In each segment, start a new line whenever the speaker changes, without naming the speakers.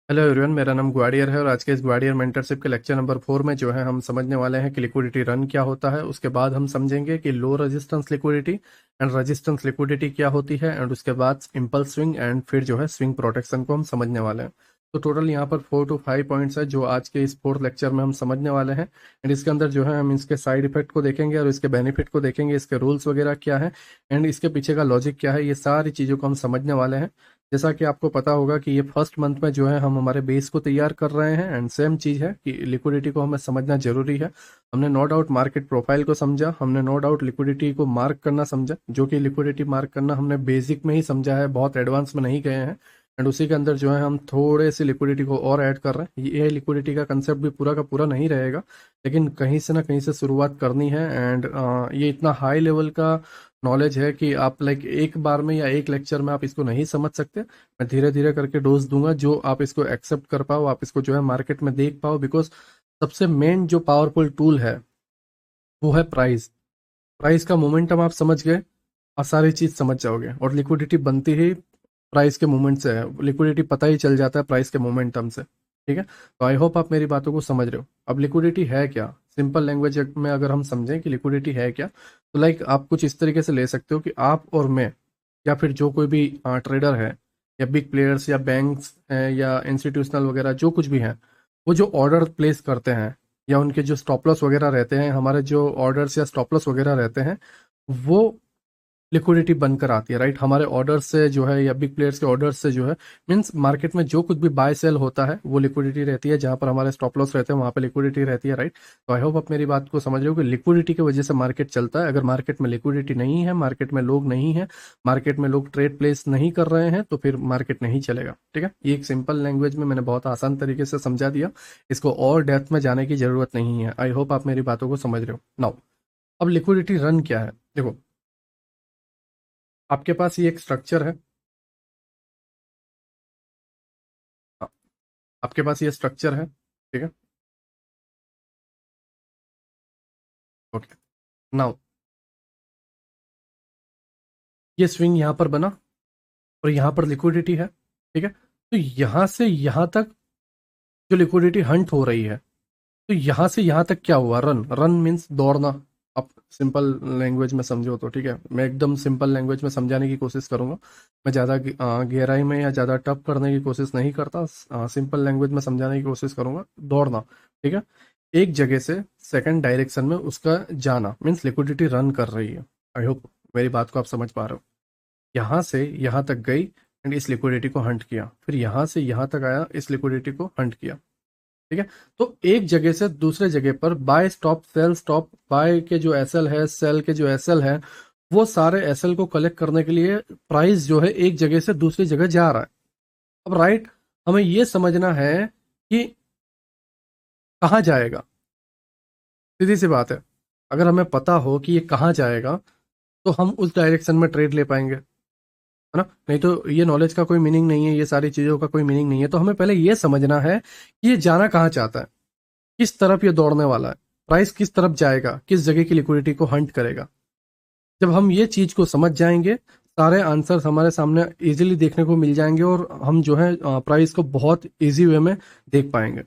Hello everyone, मेरा नाम ग्वाडियर है और आज के इस ग्वाडियर मेंटरशिप के लेक्चर नंबर 4 में जो है हम समझने वाले हैं कि लिक्विडिटी रन क्या होता है। उसके बाद हम समझेंगे कि low resistance liquidity and resistance liquidity क्या होती है, एंड उसके बाद इम्पल्स स्विंग एंड फिर जो है स्विंग प्रोटेक्शन को हम समझने वाले हैं। तो टोटल यहाँ पर 4 to 5 पॉइंट्स है जो आज के इस फोर्थ लेक्चर में हम समझने वाले हैं। एंड इसके अंदर जो है हम इसके साइड इफेक्ट को देखेंगे और इसके बेनिफिट को देखेंगे, इसके रूल्स वगैरह क्या है एंड इसके पीछे का लॉजिक क्या है, ये सारी चीज़ों को हम समझने वाले हैं। जैसा कि आपको पता होगा कि ये फर्स्ट मंथ में जो है हम हमारे बेस को तैयार कर रहे हैं, एंड सेम चीज़ है कि लिक्विडिटी को हमें समझना जरूरी है। हमने नो डाउट मार्केट प्रोफाइल को समझा, हमने नो डाउट लिक्विडिटी को मार्क करना समझा, जो कि लिक्विडिटी मार्क करना हमने बेसिक में ही समझा है, बहुत एडवांस में नहीं गए हैं। एंड उसी के अंदर जो है हम थोड़े से लिक्विडिटी को और ऐड कर रहे हैं। ये लिक्विडिटी का कंसेप्ट भी पूरा का पूरा नहीं रहेगा, लेकिन कहीं से ना कहीं से शुरुआत करनी है। एंड ये इतना हाई लेवल का नॉलेज है कि आप लाइक एक बार में या एक लेक्चर में आप इसको नहीं समझ सकते। मैं धीरे धीरे करके डोज दूंगा जो आप इसको एक्सेप्ट कर पाओ, आप इसको जो है मार्केट में देख पाओ। बिकॉज सबसे मेन जो पावरफुल टूल है वो है प्राइस। प्राइस का मोमेंटम आप समझ गए और सारी चीज समझ जाओगे। और लिक्विडिटी बनती ही प्राइस के मूवमेंट से है, लिक्विडिटी पता ही चल जाता है प्राइस के मोमेंटम से। ठीक है, तो आई होप आप मेरी बातों को समझ रहे हो। अब लिक्विडिटी है क्या, सिंपल लैंग्वेज में अगर हम समझें कि लिक्विडिटी है क्या, तो लाइक आप कुछ इस तरीके से ले सकते हो कि आप और मैं या फिर जो कोई भी ट्रेडर है या बिग प्लेयर्स या बैंक्स हैं या इंस्टीट्यूशनल वगैरह जो कुछ भी हैं, वो जो ऑर्डर प्लेस करते हैं या उनके जो स्टॉप लॉस वगैरह रहते हैं, हमारे जो ऑर्डर्स या स्टॉप लॉस वगैरह रहते हैं, वो लिक्विडिटी बनकर आती है। राइट, हमारे ऑर्डर से जो है या बिग प्लेयर्स के ऑर्डर से जो है मीन्स मार्केट में जो कुछ भी बाय सेल होता है वो लिक्विडिटी रहती है। जहां पर हमारे स्टॉप लॉस रहते हैं वहां पे लिक्विडिटी रहती है। राइट, तो आई होप आप मेरी बात को समझ रहे हो कि लिक्विडिटी की वजह से मार्केट चलता है। अगर मार्केट में लिक्विडिटी नहीं है, मार्केट में लोग नहीं है, मार्केट में लोग ट्रेड प्लेस नहीं कर रहे हैं, तो फिर मार्केट नहीं चलेगा। ठीक है, ये एक सिंपल लैंग्वेज में मैंने बहुत आसान तरीके से समझा दिया, इसको और डेप्थ में जाने की जरूरत नहीं है। आई होप आप मेरी बातों को समझ रहे हो। नाउ अब लिक्विडिटी रन क्या है, देखो आपके पास ये एक स्ट्रक्चर है। हाँ, आपके पास ये स्ट्रक्चर है। ठीक है, ओके। नाउ ये स्विंग यहाँ पर बना और यहाँ पर लिक्विडिटी है। ठीक है, तो यहाँ से यहाँ तक जो लिक्विडिटी हंट हो रही है, तो यहाँ से यहाँ तक क्या हुआ, रन। रन मीन्स दौड़ना। आप सिंपल लैंग्वेज में समझो तो ठीक है, मैं एकदम सिंपल लैंग्वेज में समझाने की कोशिश करूंगा। मैं ज़्यादा गहराई में या ज़्यादा टफ करने की कोशिश नहीं करता, सिंपल लैंग्वेज में समझाने की कोशिश करूंगा। दौड़ना, ठीक है, एक जगह से सेकंड डायरेक्शन में उसका जाना मीन्स लिक्विडिटी रन कर रही है। आई होप मेरी बात को आप समझ पा रहे हो। यहाँ से यहाँ तक गई एंड इस लिक्विडिटी को हंट किया, फिर यहाँ से यहाँ तक आया, इस लिक्विडिटी को हंट किया। ठीक है, तो एक जगह से दूसरे जगह पर buy stop sell stop, buy के जो एसएल है, सेल के जो एसएल है, वो सारे एसएल को कलेक्ट करने के लिए प्राइस जो है एक जगह से दूसरी जगह जा रहा है। अब राइट, हमें ये समझना है कि कहाँ जाएगा। सीधी सी बात है, अगर हमें पता हो कि ये कहाँ जाएगा तो हम उस डायरेक्शन में ट्रेड ले पाएंगे, है ना। नहीं तो ये नॉलेज का कोई मीनिंग नहीं है, ये सारी चीजों का कोई मीनिंग नहीं है। तो हमें पहले ये समझना है कि ये जाना कहाँ चाहता है, किस तरफ ये दौड़ने वाला है, प्राइस किस तरफ जाएगा, किस जगह की लिक्विडिटी को हंट करेगा। जब हम ये चीज को समझ जाएंगे, सारे आंसर्स हमारे सामने इजीली देखने को मिल जाएंगे और हम जो है प्राइस को बहुत इजी वे में देख पाएंगे।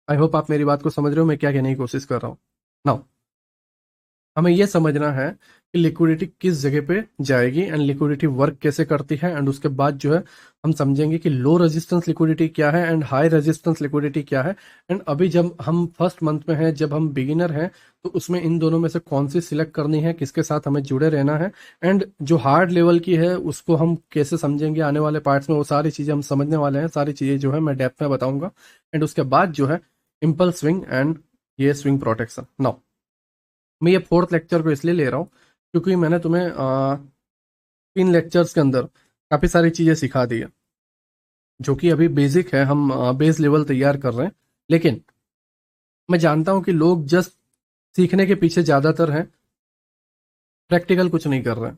आई होप आप मेरी बात को समझ रहे हो मैं क्या कहने की कोशिश कर रहा हूँ। नाउ हमें यह समझना है कि लिक्विडिटी किस जगह पे जाएगी एंड लिक्विडिटी वर्क कैसे करती है, एंड उसके बाद जो है हम समझेंगे कि लो रेजिस्टेंस लिक्विडिटी क्या है एंड हाई रेजिस्टेंस लिक्विडिटी क्या है। एंड अभी जब हम फर्स्ट मंथ में हैं, जब हम बिगिनर हैं, तो उसमें इन दोनों में से कौन सी सिलेक्ट करनी है, किसके साथ हमें जुड़े रहना है, एंड जो हार्ड लेवल की है उसको हम कैसे समझेंगे आने वाले पार्ट्स में, वो सारी चीजें हम समझने वाले हैं। सारी चीजें जो है मैं डेप्थ में बताऊंगा। एंड उसके बाद जो है इम्पल्स स्विंग एंड ये स्विंग प्रोटेक्शन। नाउ मैं ये फोर्थ लेक्चर को इसलिए ले रहा हूँ क्योंकि मैंने तुम्हें 3 लेक्चर्स के अंदर काफ़ी सारी चीज़ें सिखा दी है जो कि अभी बेसिक है, हम बेस लेवल तैयार कर रहे हैं। लेकिन मैं जानता हूँ कि लोग जस्ट सीखने के पीछे ज़्यादातर हैं, प्रैक्टिकल कुछ नहीं कर रहे हैं।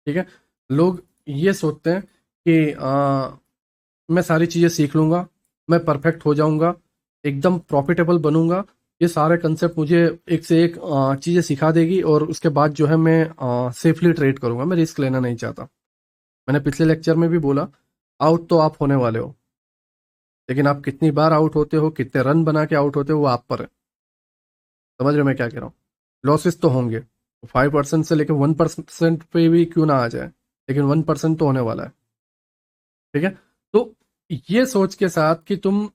ठीक है, लोग ये सोचते हैं कि मैं सारी चीज़ें सीख लूँगा, मैं परफेक्ट हो जाऊँगा, एकदम प्रॉफिटेबल बनूंगा, ये सारे कंसेप्ट मुझे एक से एक चीज़ें सिखा देगी और उसके बाद जो है मैं सेफली ट्रेड करूंगा। मैं रिस्क लेना नहीं चाहता। मैंने पिछले लेक्चर में भी बोला, आउट तो आप होने वाले हो, लेकिन आप कितनी बार आउट होते हो, कितने रन बना के आउट होते हो, वो आप पर है। समझ रहे हो मैं क्या कह रहा हूँ? लॉसेस तो होंगे, 5% से लेकर 1% पे भी क्यों ना आ जाए, लेकिन 1% तो होने वाला है। ठीक है? तो ये सोच के साथ कि तुम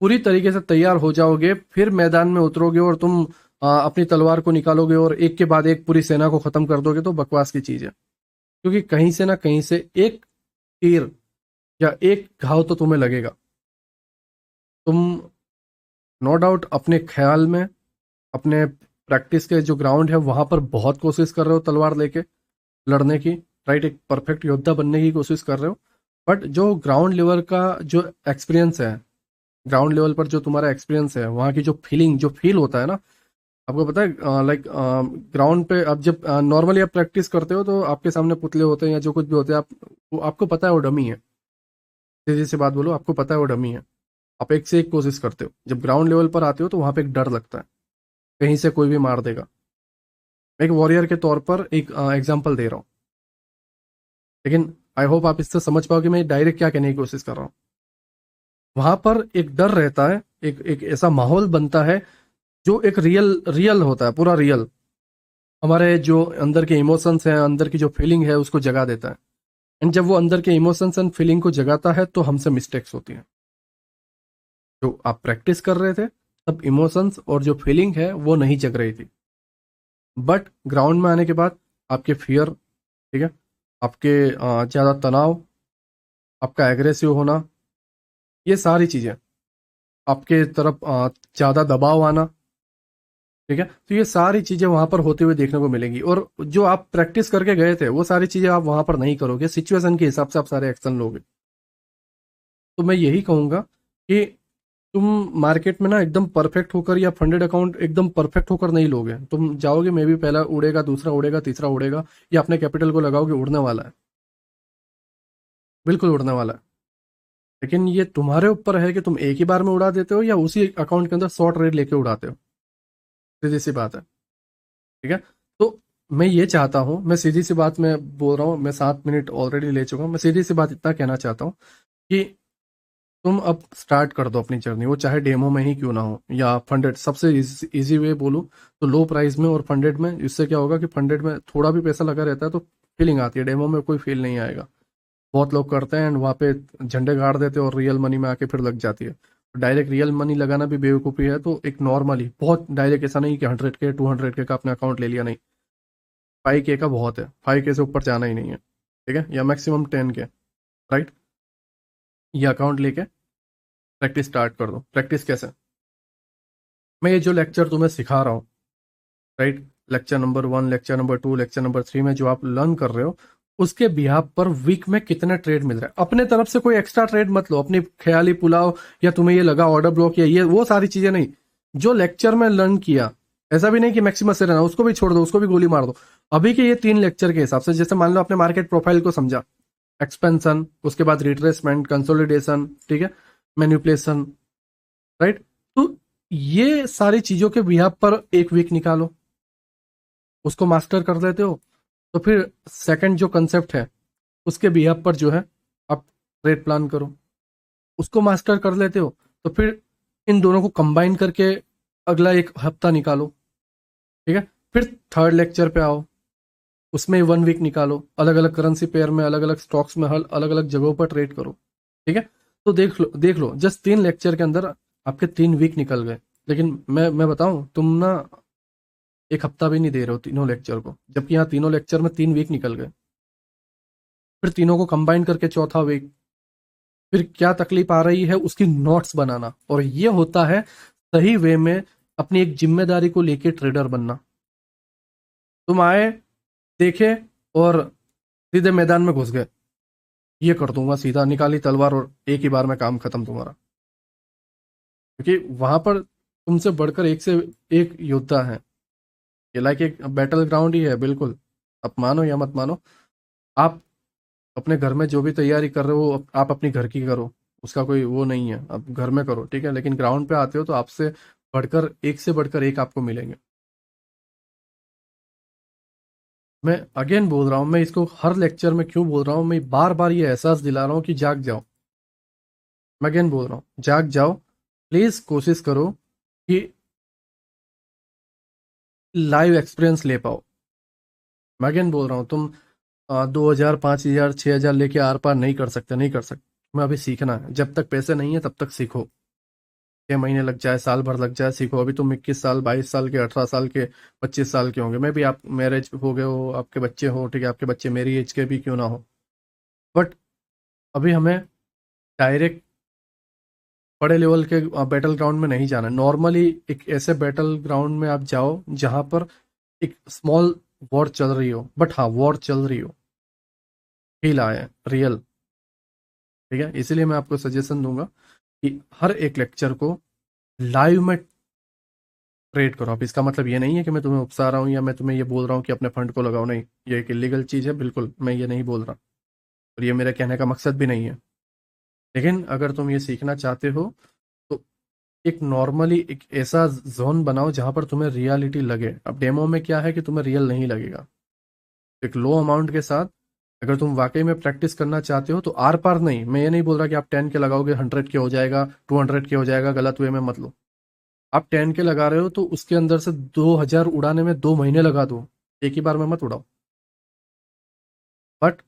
पूरी तरीके से तैयार हो जाओगे, फिर मैदान में उतरोगे और तुम अपनी तलवार को निकालोगे और एक के बाद एक पूरी सेना को खत्म कर दोगे, तो बकवास की चीज है। क्योंकि कहीं से ना कहीं से एक तीर या एक घाव तो तुम्हें लगेगा। तुम नो डाउट अपने ख्याल में, अपने प्रैक्टिस के जो ग्राउंड है वहां पर बहुत कोशिश कर रहे हो तलवार लेके लड़ने की, राइट, एक परफेक्ट योद्धा बनने की कोशिश कर रहे हो। बट जो ग्राउंड लेवल का जो एक्सपीरियंस है, ग्राउंड लेवल पर जो तुम्हारा एक्सपीरियंस है, वहाँ की जो फीलिंग, जो फील होता है ना, आपको पता है, लाइक ग्राउंड पे अब जब नॉर्मली आप प्रैक्टिस करते हो तो आपके सामने पुतले होते हैं या जो कुछ भी होते हैं, आपको पता है वो डमी है। सीधी सी बात बोलो, आपको पता है वो डमी है। आप एक से एक कोशिश करते हो, जब ग्राउंड लेवल पर आते हो तो वहां पे एक डर लगता है, कहीं से कोई भी मार देगा। मैं एक वॉरियर के तौर पर एक एग्जाम्पल दे रहा हूँ, लेकिन आई होप आप इससे समझ पाओ कि मैं डायरेक्ट क्या कहने की कोशिश कर रहा हूँ। वहां पर एक डर रहता है, एक एक ऐसा माहौल बनता है जो एक रियल रियल होता है, पूरा रियल। हमारे जो अंदर के इमोशंस हैं, अंदर की जो फीलिंग है, उसको जगा देता है। एंड जब वो अंदर के इमोशंस एंड फीलिंग को जगाता है तो हमसे मिस्टेक्स होती हैं। जो आप प्रैक्टिस कर रहे थे, तब इमोशंस और जो फीलिंग है वो नहीं जग रही थी। बट ग्राउंड में आने के बाद आपके फियर, ठीक है, आपके ज़्यादा तनाव, आपका एग्रेसिव होना, ये सारी चीज़ें, आपके तरफ ज़्यादा दबाव आना, ठीक है, तो ये सारी चीज़ें वहां पर होते हुए देखने को मिलेंगी। और जो आप प्रैक्टिस करके गए थे वो सारी चीज़ें आप वहां पर नहीं करोगे, सिचुएशन के हिसाब से आप सारे एक्शन लोगे। तो मैं यही कहूंगा कि तुम मार्केट में ना एकदम परफेक्ट होकर या फंडेड अकाउंट एकदम परफेक्ट होकर नहीं लोगे। तुम जाओगे, मे भी पहला उड़ेगा, दूसरा उड़ेगा, तीसरा उड़ेगा, या अपने कैपिटल को लगाओगे, उड़ने वाला है, बिल्कुल उड़ने वाला है। लेकिन ये तुम्हारे ऊपर है कि तुम एक ही बार में उड़ा देते हो या उसी अकाउंट के अंदर 100 ट्रेड लेके उड़ाते हो। सीधी सी बात है। ठीक है? तो मैं ये चाहता हूँ, मैं सीधी सी बात मैं बोल रहा हूँ, मैं 7 मिनट ऑलरेडी ले चुका हूँ, मैं सीधी सी बात इतना कहना चाहता हूँ कि तुम अब स्टार्ट कर दो अपनी जर्नी, वो चाहे डेमो में ही क्यों ना हो या फंडेड। सबसे इजी वे बोलूँ तो लो प्राइस में और फंडेड में। इससे क्या होगा कि फंडेड में थोड़ा भी पैसा लगा रहता है तो फीलिंग आती है, डेमो में कोई फील नहीं आएगा। बहुत लोग करते हैं एंड वहाँ पे झंडे गाड़ देते हैं और रियल मनी में आके फिर लग जाती है। डायरेक्ट रियल मनी लगाना भी बेवकूफ़ी है। तो एक नॉर्मली बहुत डायरेक्ट, ऐसा नहीं कि 100K 200K का अपने अकाउंट ले लिया, नहीं, 5K का बहुत है, 5K से ऊपर जाना ही नहीं है। ठीक है, या मैक्सिमम 10K, राइट। ये अकाउंट लेके प्रैक्टिस स्टार्ट कर दो। प्रैक्टिस कैसे? मैं ये जो लेक्चर तुम्हें सिखा रहा हूँ, right, lecture number 1, lecture number 2, lecture number 3 में जो आप लर्न कर रहे हो, उसके बिहाफ पर वीक में कितना ट्रेड मिल रहा है। अपने तरफ से कोई एक्स्ट्रा ट्रेड मत लो, अपनी ख्याली पुलाव या तुम्हें ये लगा ऑर्डर ब्लॉक या ये वो सारी चीजें नहीं। जो लेक्चर में लर्न किया, ऐसा भी नहीं कि मैक्सिमम से रहना, उसको भी छोड़ दो, उसको भी गोली मार दो। अभी के ये 3 लेक्चर के हिसाब से, जैसे मान लो आपने मार्केट प्रोफाइल को समझा, एक्सपेंशन, उसके बाद रिट्रेसमेंट, कंसोलिडेशन, ठीक है, मैनिपुलेशन, राइट। तो ये सारी चीजों के बिहाफ पर एक वीक निकालो, उसको मास्टर कर लेते हो, तो फिर सेकंड जो कंसेप्ट है उसके बिहाफ पर जो है आप ट्रेड प्लान करो, उसको मास्टर कर लेते हो, तो फिर इन दोनों को कंबाइन करके अगला एक हफ्ता निकालो। ठीक है, फिर थर्ड लेक्चर पे आओ, उसमें 1 वीक निकालो, अलग अलग करेंसी पेयर में, अलग अलग स्टॉक्स में, हल अलग अलग जगहों पर ट्रेड करो। ठीक है, तो देख लो, जस्ट 3 लेक्चर के अंदर आपके 3 वीक निकल गए। लेकिन मैं बताऊं, तुम ना एक हफ्ता भी नहीं दे रहे हो तीनों लेक्चर को, जबकि यहाँ तीनों लेक्चर में 3 वीक निकल गए। फिर तीनों को कंबाइन करके चौथा वीक, फिर क्या तकलीफ आ रही है उसकी नोट्स बनाना। और ये होता है सही वे में अपनी एक जिम्मेदारी को लेके ट्रेडर बनना। तुम आए, देखे और सीधे मैदान में घुस गए, ये कर दूंगा, सीधा निकाली तलवार और एक ही बार में काम खत्म तुम्हारा। क्योंकि वहां पर तुमसे बढ़कर एक से एक योद्धा है। ये लाइक एक बैटल ग्राउंड ही है, बिल्कुल। आप मानो या मत मानो, आप अपने घर में जो भी तैयारी कर रहे हो आप अपनी घर की करो, उसका कोई वो नहीं है, आप घर में करो, ठीक है, लेकिन ग्राउंड पे आते हो तो आपसे बढ़कर एक से बढ़कर एक आपको मिलेंगे। मैं अगेन बोल रहा हूँ, मैं इसको हर लेक्चर में क्यों बोल रहा हूँ, मैं बार बार ये एहसास दिला रहा हूँ कि जाग जाओ। मैं अगेन बोल रहा हूँ, जाग जाओ, प्लीज कोशिश करो कि लाइव एक्सपीरियंस ले पाओ। मैं अगेन बोल रहा हूँ, तुम 2,000 5,000 6,000 लेके आर पार नहीं कर सकते, नहीं कर सकते। तुम्हें अभी सीखना है, जब तक पैसे नहीं है तब तक सीखो। 6 महीने लग जाए, साल भर लग जाए, सीखो। अभी तुम 21 साल 22 साल के, 18 साल के, 25 साल के होंगे। मैं भी, आप मैरिज हो गए हो, आपके बच्चे हो, ठीक है, आपके बच्चे मेरी एज के भी क्यों ना हो, बट अभी हमें डायरेक्ट बड़े लेवल के बैटल ग्राउंड में नहीं जाना। नॉर्मली एक ऐसे बैटल ग्राउंड में आप जाओ जहां पर एक स्मॉल वॉर चल रही हो, बट हाँ वॉर चल रही हो, फील आए रियल। ठीक है, इसीलिए मैं आपको सजेशन दूंगा कि हर एक लेक्चर को लाइव में ट्रेड करो। अब इसका मतलब ये नहीं है कि मैं तुम्हें उकसा रहा हूँ या मैं तुम्हें ये बोल रहा हूँ कि अपने फंड को लगाओ, नहीं, ये एक इलीगल चीज़ है, बिल्कुल मैं ये नहीं बोल रहा, और ये मेरे कहने का मकसद भी नहीं है। लेकिन अगर तुम ये सीखना चाहते हो तो एक नॉर्मली एक ऐसा जोन बनाओ जहां पर तुम्हें रियलिटी लगे। अब डेमो में क्या है कि तुम्हें रियल नहीं लगेगा। एक लो अमाउंट के साथ अगर तुम वाकई में प्रैक्टिस करना चाहते हो तो आर पार नहीं, मैं ये नहीं बोल रहा कि आप 10 के लगाओगे 100 के हो जाएगा, 200 के हो जाएगा, गलत वे में मत लो। आप 10 के लगा रहे हो तो उसके अंदर से 2,000 उड़ाने में 2 महीने लगा दो, एक ही बार में मत उड़ाओ। बट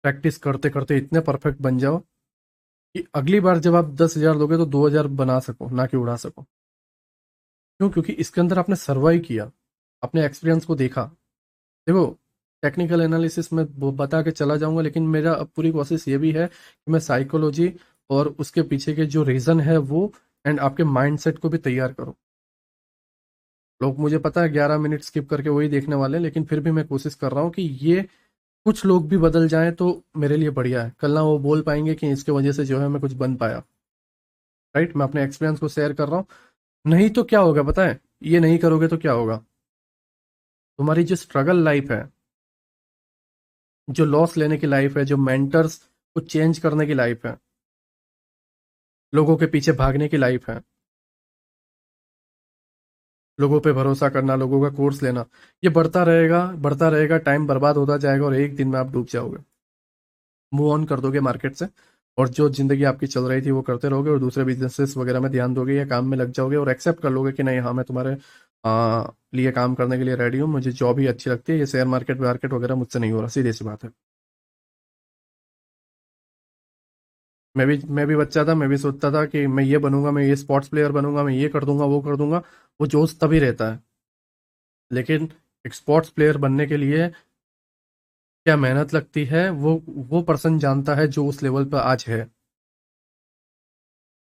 प्रैक्टिस करते करते इतने परफेक्ट बन जाओ कि अगली बार जब आप 10,000 दोगे तो 2,000 बना सको, ना कि उड़ा सको। क्यों? क्योंकि इसके अंदर आपने सर्वाइव किया, अपने एक्सपीरियंस को देखा। देखो, टेक्निकल एनालिसिस में वो बता के चला जाऊंगा, लेकिन मेरा अब पूरी कोशिश ये भी है कि मैं साइकोलॉजी और उसके पीछे के जो रीजन है वो, एंड आपके माइंडसेट को भी तैयार करूं। लोग, मुझे पता है 11 मिनट स्किप करके वही देखने वाले हैं, लेकिन फिर भी मैं कोशिश कर रहा हूँ कि ये कुछ लोग भी बदल जाएं तो मेरे लिए बढ़िया है। कल ना वो बोल पाएंगे कि इसके वजह से जो है मैं कुछ बन पाया। राइट, मैं अपने एक्सपीरियंस को शेयर कर रहा हूँ। नहीं तो क्या होगा पता है, ये नहीं करोगे तो क्या होगा, तुम्हारी जो स्ट्रगल लाइफ है, जो लॉस लेने की लाइफ है, जो मेंटर्स को चेंज करने की लाइफ है, लोगों के पीछे भागने की लाइफ है, लोगों पे भरोसा करना, लोगों का कोर्स लेना, ये बढ़ता रहेगा, बढ़ता रहेगा, टाइम बर्बाद होता जाएगा और एक दिन में आप डूब जाओगे। मूव ऑन कर दोगे मार्केट से, और जो जिंदगी आपकी चल रही थी वो करते रहोगे और दूसरे बिजनेसेस वगैरह में ध्यान दोगे या काम में लग जाओगे और एक्सेप्ट कर लोगे कि नहीं, हाँ मैं तुम्हारे लिए काम करने के लिए रेडी हूँ, मुझे जॉब ही अच्छी लगती है, ये शेयर मार्केट वार्केट वगैरह मुझसे नहीं हो रहा, सीधी सी बात है। मैं भी बच्चा था, मैं भी सोचता था कि मैं ये बनूंगा, मैं ये स्पोर्ट्स प्लेयर बनूंगा, मैं ये कर दूंगा, वो कर दूंगा। वो जोश तभी रहता है, लेकिन एक स्पोर्ट्स प्लेयर बनने के लिए क्या मेहनत लगती है वो पर्सन जानता है जो उस लेवल पर आज है।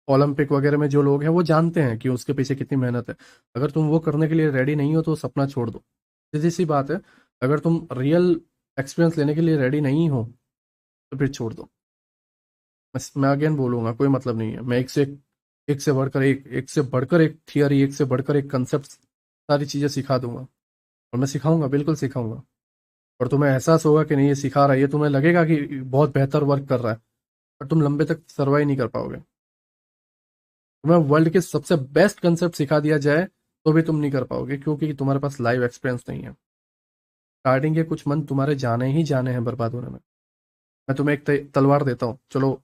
ओलंपिक वगैरह में जो लोग हैं वो जानते हैं कि उसके पीछे कितनी मेहनत है। अगर तुम वो करने के लिए रेडी नहीं हो तो सपना छोड़ दो, सीधी सी बात है। अगर तुम रियल एक्सपीरियंस लेने के लिए रेडी नहीं हो तो फिर छोड़ दो। मैं अगेन बोलूंगा, कोई मतलब नहीं है, मैं एक से बढ़कर एक से बढ़कर एक थियरी, एक से बढ़कर एक कंसेप्ट, सारी चीजें सिखा दूंगा। और मैं सिखाऊंगा, बिल्कुल सिखाऊंगा। और तुम्हें एहसास होगा कि नहीं ये सिखा रहा है, ये तुम्हें लगेगा कि बहुत बेहतर वर्क कर रहा है, पर तुम लंबे तक सर्वाइव नहीं कर पाओगे। तुम्हें वर्ल्ड के सबसे बेस्ट कंसेप्ट सिखा दिया जाए तो भी तुम नहीं कर पाओगे, क्योंकि तुम्हारे पास लाइव एक्सपीरियंस नहीं है। स्टार्टिंग के कुछ मंथ तुम्हारे जाने ही जाने हैं बर्बाद होने में। मैं तुम्हें एक तलवार देता हूँ, चलो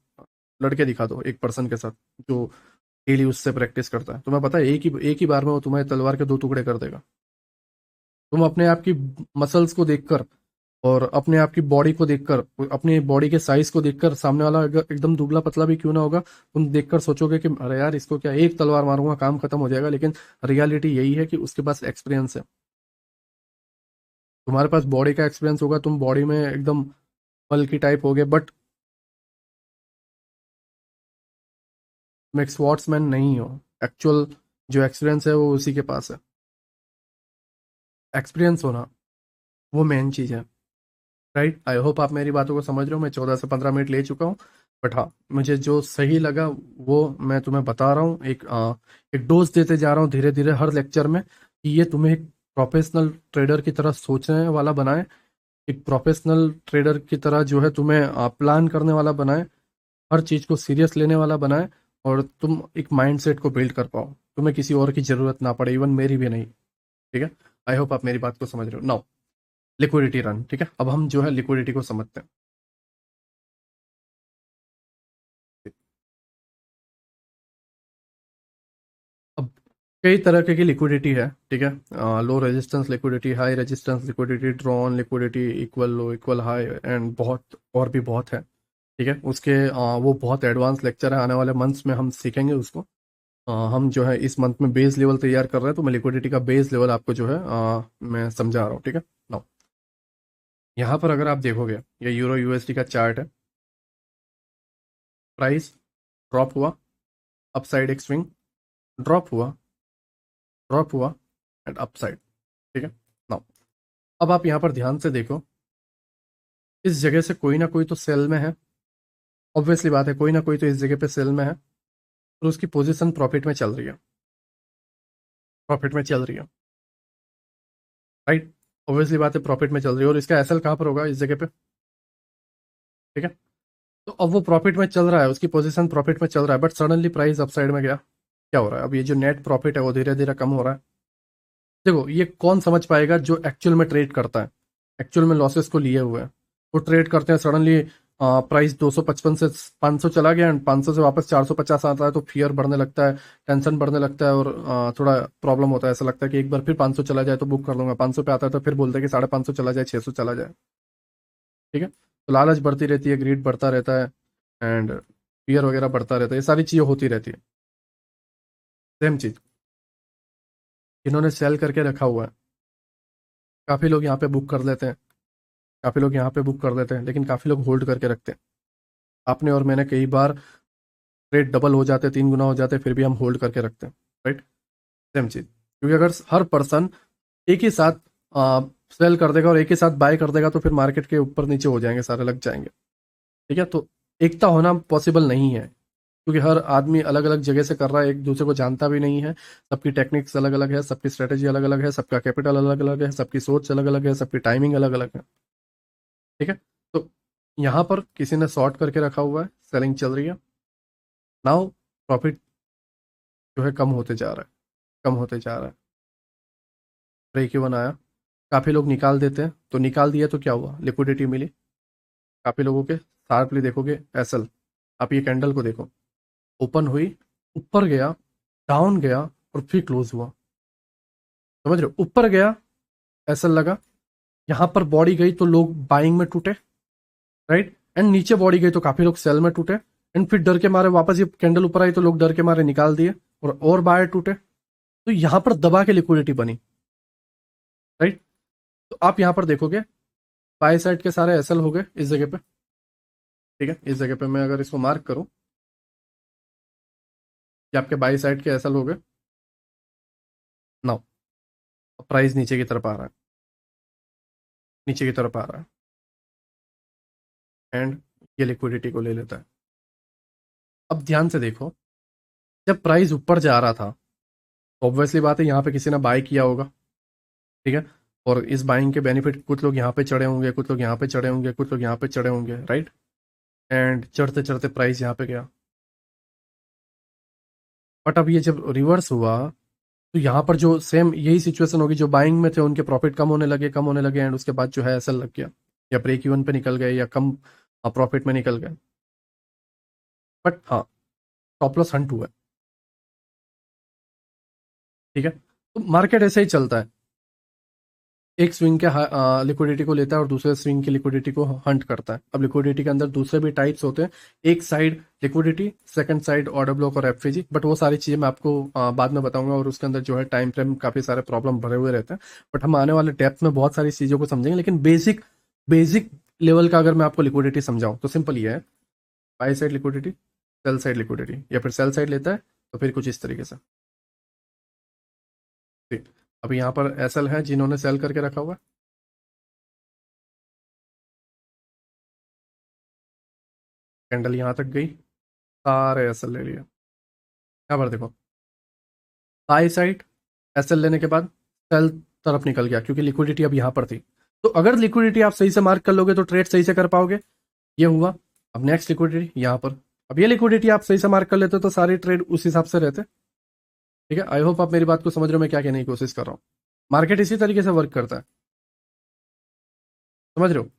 लड़के दिखा दो एक पर्सन के साथ जो डेली उससे प्रैक्टिस करता है। तुम्हें पता है एक ही बार में वो तुम्हारे तलवार के 2 टुकड़े कर देगा। तुम अपने आप की मसल्स को देखकर और अपने आप की बॉडी को देखकर, अपनी बॉडी के साइज को देखकर, सामने वाला अगर एकदम दुबला पतला भी क्यों ना होगा, तुम देखकर सोचोगे कि अरे यार इसको क्या, एक तलवार मारूंगा काम खत्म हो जाएगा। लेकिन रियलिटी यही है कि उसके पास एक्सपीरियंस है। तुम्हारे पास बॉडी का एक्सपीरियंस होगा, तुम बॉडी में एकदम बल्की टाइप होगे, बट तुम एक स्वॉर्ड्समैन नहीं हो। एक्चुअल जो एक्सपीरियंस है वो उसी के पास है। एक्सपीरियंस होना वो मेन चीज है। राइट, आई होप आप मेरी बातों को समझ रहे हो। मैं 14 से 15 मिनट ले चुका हूँ, बट हाँ मुझे जो सही लगा वो मैं तुम्हें बता रहा हूँ। एक डोज देते जा रहा हूँ धीरे धीरे हर लेक्चर में, कि ये तुम्हें एक प्रोफेशनल ट्रेडर की तरह सोचने वाला बनाए, एक प्रोफेशनल ट्रेडर की तरह जो है तुम्हें प्लान करने वाला बनाए, हर चीज को सीरियस लेने वाला बनाए, और तुम एक माइंडसेट को बिल्ड कर पाओ, तुम्हें किसी और की जरूरत ना पड़े, इवन मेरी भी नहीं। ठीक है, आई होप आप मेरी बात को समझ रहे हो नाउ। लिक्विडिटी रन, ठीक है, अब हम जो है लिक्विडिटी को समझते हैं। कई तरह की लिक्विडिटी है, ठीक है। Low resistance liquidity, high resistance liquidity, drawn liquidity, equal low, equal high, and बहुत और भी बहुत है, ठीक है। उसके वो बहुत एडवांस लेक्चर है, आने वाले मंथ्स में हम सीखेंगे उसको। हम जो है इस मंथ में बेस लेवल तैयार कर रहे हैं, तो मैं लिक्विडिटी का बेस लेवल आपको जो है मैं समझा रहा हूँ, ठीक है। नाउ यहाँ पर अगर आप देखोगे, ये यूरो यूएसडी का चार्ट है। प्राइस ड्रॉप हुआ, अपसाइड एक स्विंग, ड्रॉप हुआ, ड्रॉप हुआ, एंड अपसाइड, ठीक है। नाउ अब आप यहाँ पर ध्यान से देखो, इस जगह से कोई ना कोई तो सेल में है, ऑब्वियसली बात है, कोई ना कोई तो इस जगह पे सेल में है, और उसकी पोजीशन प्रॉफिट में चल रही है, प्रॉफिट में चल रही है, राइट। ऑब्वियसली बात है, प्रॉफिट में चल रही है, और इसका एसएल कहाँ पर होगा, इस जगह पे, ठीक है। तो अब वो प्रॉफिट में चल रहा है, उसकी पोजीशन प्रॉफिट में चल रहा है, बट सडनली प्राइस अपसाइड में गया, क्या हो रहा है, अब ये जो नेट प्रॉफिट है वो धीरे धीरे कम हो रहा है। देखो ये कौन समझ पाएगा, जो एक्चुअल में ट्रेड करता है, एक्चुअल में लॉसेस को लिए हुए हैं, वो ट्रेड करते हैं, सडनली प्राइस 255 से 500 चला गया, एंड 500 से वापस 450 आता है, तो फियर बढ़ने लगता है, टेंशन बढ़ने लगता है, और थोड़ा प्रॉब्लम होता है, ऐसा लगता है कि एक बार फिर 500 चला जाए तो बुक कर लूंगा, 500 पे आता है तो फिर बोलते हैं कि 550 चला जाए, 600 चला जाए, ठीक है। तो लालच बढ़ती रहती है, ग्रीड बढ़ता रहता है, एंड फियर वगैरह बढ़ता रहता है, ये सारी चीज़ें होती रहती है। सेम चीज़ इन्होंने सेल करके रखा हुआ है, काफ़ी लोग यहाँ पे बुक कर लेते हैं, काफ़ी लोग यहाँ पे बुक कर लेते हैं, लेकिन काफ़ी लोग होल्ड करके रखते हैं। आपने और मैंने कई बार रेट डबल हो जाते, 3 गुना हो जाते, फिर भी हम होल्ड करके रखते हैं, राइट। सेम चीज़, क्योंकि अगर हर पर्सन एक ही साथ सेल कर देगा और एक ही साथ बाय कर देगा, तो फिर मार्केट के ऊपर नीचे हो जाएंगे, सारे लग जाएंगे, ठीक है। तो एकता होना पॉसिबल नहीं है, क्योंकि हर आदमी अलग अलग जगह से कर रहा है, एक दूसरे को जानता भी नहीं है, सबकी टेक्निक्स अलग अलग है, सबकी स्ट्रेटेजी अलग अलग है, सबका कैपिटल अलग अलग है, सबकी सोच अलग अलग है, सबकी टाइमिंग अलग अलग है, ठीक है। तो यहाँ पर किसी ने शॉर्ट करके रखा हुआ है, सेलिंग चल रही है, नाउ प्रॉफिट जो है कम होते जा रहा है, कम होते जा रहा है, ब्रेक इवन आया, काफ़ी लोग निकाल देते हैं, तो निकाल दिया तो क्या हुआ, लिक्विडिटी मिली, काफ़ी लोगों के शार्पली देखोगे एसएल, आप ये कैंडल को देखो, ओपन हुई, ऊपर गया, डाउन गया, और फिर क्लोज हुआ, समझ रहे हो, ऊपर गया, एसएल लगा, यहाँ पर बॉडी गई तो लोग बाइंग में टूटे, राइट, एंड नीचे बॉडी गई तो काफी लोग सेल में टूटे, एंड फिर डर के मारे वापस ये कैंडल ऊपर आई तो लोग डर के मारे निकाल दिए, और बायर टूटे, तो यहाँ पर दबा के लिक्विडिटी बनी, राइट। तो आप यहाँ पर देखोगे, बाय साइड के सारे एसएल हो गए इस जगह पे, ठीक है। इस जगह पे मैं अगर इसको मार्क करूं कि आपके बाई साइड के एसएल हो गए, नाउ प्राइस नीचे की तरफ आ रहा है, नीचे की तरफ आ रहा है, एंड ये लिक्विडिटी को ले लेता है। अब ध्यान से देखो, जब प्राइस ऊपर जा रहा था, तो ऑब्वियसली बात है यहाँ पे किसी ने बाय किया होगा, ठीक है, और इस बाइंग के बेनिफिट कुछ लोग यहाँ पे चढ़े होंगे, कुछ लोग यहाँ पे चढ़े होंगे, कुछ लोग यहाँ पे चढ़े होंगे, राइट, एंड चढ़ते चढ़ते प्राइस यहाँ पे गया, बट अब ये जब रिवर्स हुआ, तो यहाँ पर जो सेम यही सिचुएशन होगी, जो बाइंग में थे उनके प्रॉफिट कम होने लगे, कम होने लगे, एंड उसके बाद जो है ऐसा लग गया, या ब्रेक इवन पे निकल गए, या कम प्रॉफिट में निकल गए, बट हाँ, स्टॉप लॉस हंट हुआ है, ठीक है। तो मार्केट ऐसे ही चलता है, एक स्विंग के लिक्विडिटी को लेता है और दूसरे स्विंग की लिक्विडिटी को हंट करता है। अब लिक्विडिटी के अंदर दूसरे भी टाइप्स होते हैं, एक side liquidity, second side order block और एफएजी, बट वो सारी चीज़ें मैं आपको बाद में बताऊंगा, और उसके अंदर जो है टाइम फ्रेम काफ़ी सारे प्रॉब्लम भरे हुए रहते हैं, बट हम आने वाले डेप्थ में बहुत सारी चीज़ों को समझेंगे, लेकिन बेसिक बेसिक लेवल का अगर मैं आपको लिक्विडिटी समझाऊं तो सिंपल ये है, by side liquidity, sell side liquidity, या फिर सेल साइड लेता है तो फिर कुछ इस तरीके से, ठीक। अभी यहाँ पर एसएल है जिन्होंने सेल करके रखा हुआ है, कैंडल यहाँ तक गई, सारे एसएल ले लिया, यहाँ पर देखो, बाई साइड एसएल लेने के बाद सेल तरफ निकल गया, क्योंकि लिक्विडिटी अब यहाँ पर थी, तो अगर लिक्विडिटी आप सही से मार्क कर लोगे तो ट्रेड सही से कर पाओगे, ये हुआ। अब नेक्स्ट लिक्विडिटी यहाँ पर, अब ये लिक्विडिटी आप सही से मार्क कर लेते तो सारे ट्रेड उस हिसाब से रहते, ठीक है। आई होप आप मेरी बात को समझ रहे हो, मैं क्या कहने की कोशिश कर रहा हूँ, मार्केट इसी तरीके से वर्क करता है, समझ रहे हो,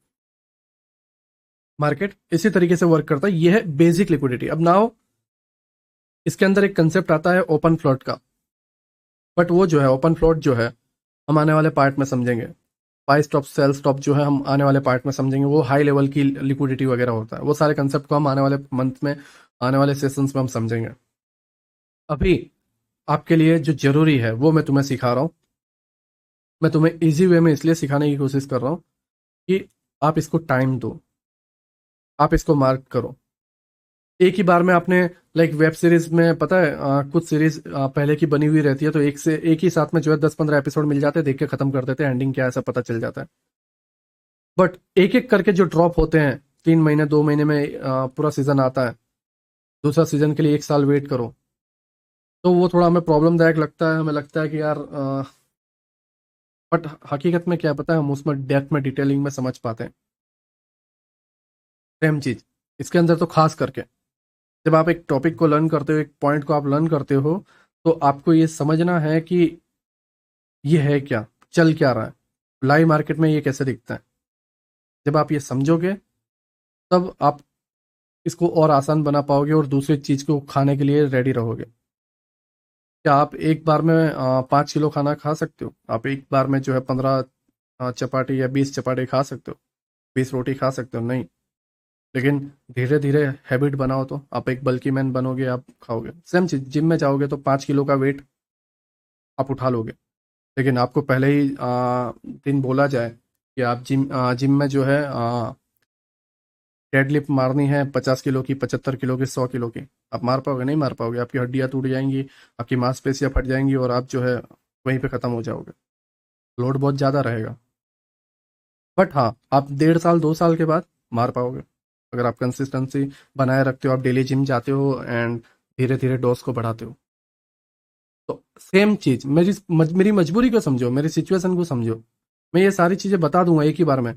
मार्केट इसी तरीके से वर्क करता है, ये है बेसिक लिक्विडिटी। अब नाउ इसके अंदर एक कंसेप्ट आता है ओपन फ्लोट का, बट वो जो है ओपन फ्लोट जो है हम आने वाले पार्ट में समझेंगे। बाई स्टॉप सेल स्टॉप जो है हम आने वाले पार्ट में समझेंगे, वो हाई लेवल की लिक्विडिटी वगैरह होता है। वो सारे कंसेप्ट को हम आने वाले मंथ में, आने वाले सेशंस में हम समझेंगे। अभी आपके लिए जो जरूरी है वो मैं तुम्हें सिखा रहा हूँ। मैं तुम्हें इजी वे में इसलिए सिखाने की कोशिश कर रहा हूँ कि आप इसको टाइम दो, आप इसको मार्क करो। एक ही बार में आपने, लाइक वेब सीरीज में पता है कुछ सीरीज पहले की बनी हुई रहती है, तो एक ही साथ में जो है 10-15 एपिसोड मिल जाते हैं, देख के खत्म कर देते हैं, एंडिंग क्या है ऐसा पता चल जाता है। बट एक एक करके जो ड्रॉप होते हैं, 3 महीने 2 महीने में पूरा सीजन आता है, दूसरा सीजन के लिए 1 साल वेट करो, तो वो थोड़ा हमें प्रॉब्लमदायक लगता है। हमें लगता है कि यार बट हकीकत में क्या पता है, हम उसमें डेप्थ में डिटेलिंग में समझ पाते हैं। सेम चीज इसके अंदर तो खास करके जब आप एक टॉपिक को लर्न करते हो, एक पॉइंट को आप लर्न करते हो, तो आपको ये समझना है कि ये है क्या, चल क्या रहा है, लाइव मार्केट में ये कैसे दिखता है। जब आप ये समझोगे तब आप इसको और आसान बना पाओगे और दूसरी चीज को खाने के लिए रेडी रहोगे। क्या आप एक बार में 5 किलो खाना खा सकते हो? आप एक बार में जो है 15 चपाटी या 20 चपाटी खा सकते हो, 20 रोटी खा सकते हो? नहीं। लेकिन धीरे धीरे हैबिट बनाओ तो आप एक बल्की मैन बनोगे, आप खाओगे। सेम चीज जिम में जाओगे तो 5 किलो का वेट आप उठा लोगे। लेकिन आपको पहले ही दिन बोला जाए कि आप जिम में जो है डेडलिफ्ट मारनी है 50 किलो की, 75 किलो की, 100 किलो की, आप मार पाओगे? नहीं मार पाओगे। आपकी हड्डियां टूट जाएंगी, आपकी मांसपेशियां फट जाएंगी और आप जो है वहीं पे खत्म हो जाओगे। लोड बहुत ज़्यादा रहेगा। बट हाँ, आप 1.5 साल 2 साल के बाद मार पाओगे, अगर आप कंसिस्टेंसी बनाए रखते हो, आप डेली जिम जाते हो एंड धीरे धीरे डोज को बढ़ाते हो। तो सेम चीज मेरी मजबूरी को समझो, मेरी सिचुएशन को समझो। मैं ये सारी चीजें बता दूंगा एक ही बार में,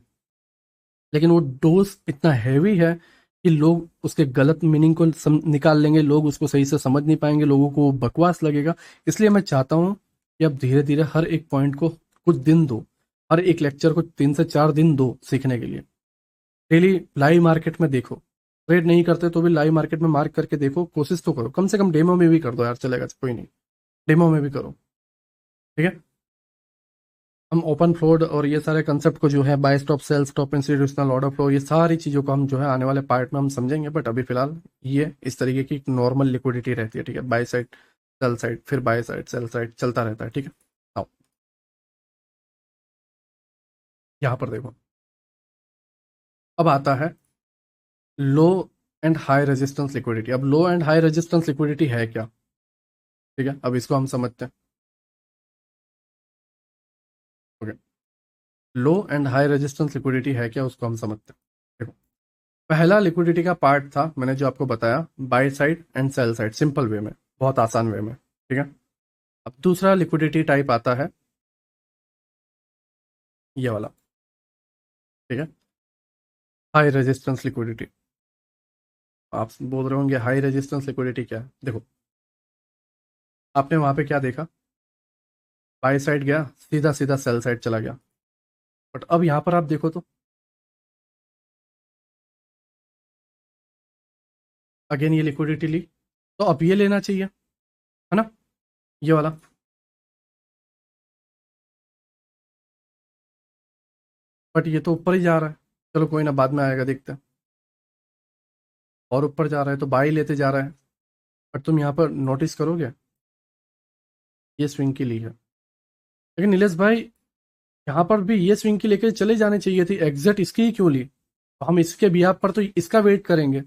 लेकिन वो डोज इतना हैवी है कि लोग उसके गलत मीनिंग को निकाल लेंगे, लोग उसको सही से समझ नहीं पाएंगे, लोगों को बकवास लगेगा। इसलिए मैं चाहता हूँ कि आप धीरे धीरे हर एक पॉइंट को कुछ दिन दो, हर एक लेक्चर को 3 से 4 दिन दो सीखने के लिए। डेली लाइव मार्केट में देखो, ट्रेड नहीं करते तो भी लाइव मार्केट में मार्क करके देखो, कोशिश तो करो, कम से कम डेमो में भी कर दो यार, चलेगा कोई नहीं, डेमो में भी करो। ठीक है। हम ओपन फ्लोड और ये सारे कंसेप्ट को जो है, buy stop sell stop institutional order flow, ये सारी चीज़ों को हम जो है आने वाले पार्ट में हम समझेंगे। बट अभी फिलहाल ये इस तरीके की नॉर्मल लिक्विडिटी रहती है। ठीक है, बाय साइड सेल साइड, फिर बाय साइड सेल साइड चलता रहता है। ठीक है। आओ यहाँ पर देखो, अब आता है लो एंड हाई रेजिस्टेंस लिक्विडिटी। अब लो एंड हाई रेजिस्टेंस लिक्विडिटी है क्या? ठीक है, अब इसको हम समझते हैं। Okay, low and high resistance liquidity है क्या, उसको हम समझते हैं। देखो, पहला लिक्विडिटी का पार्ट था मैंने जो आपको बताया, by side and sell side, simple way में, बहुत आसान वे में। ठीक है। अब दूसरा लिक्विडिटी टाइप आता है ये वाला। ठीक है, हाई रेजिस्टेंस लिक्विडिटी। आप बोल रहे होंगे हाई रेजिस्टेंस लिक्विडिटी क्या है? देखो, आपने वहां पे क्या देखा, बाय साइड गया, सीधा सीधा सेल साइड चला गया। बट अब यहां पर आप देखो तो अगेन ये लिक्विडिटी ली, तो अब ये लेना चाहिए, है ना, ये वाला। बट ये तो ऊपर ही जा रहा है, चलो कोई ना, बाद में आएगा, देखते हैं। और ऊपर जा रहा है तो बाई लेते जा रहा है। बट तुम यहाँ पर नोटिस करोगे, ये स्विंग की ली है। लेकिन नीलेश भाई, यहाँ पर भी ये स्विंग की लेकर चले जाने चाहिए थी, एग्जैक्ट इसकी ही क्यों ली? तो हम इसके बिहाफ पर तो इसका वेट करेंगे।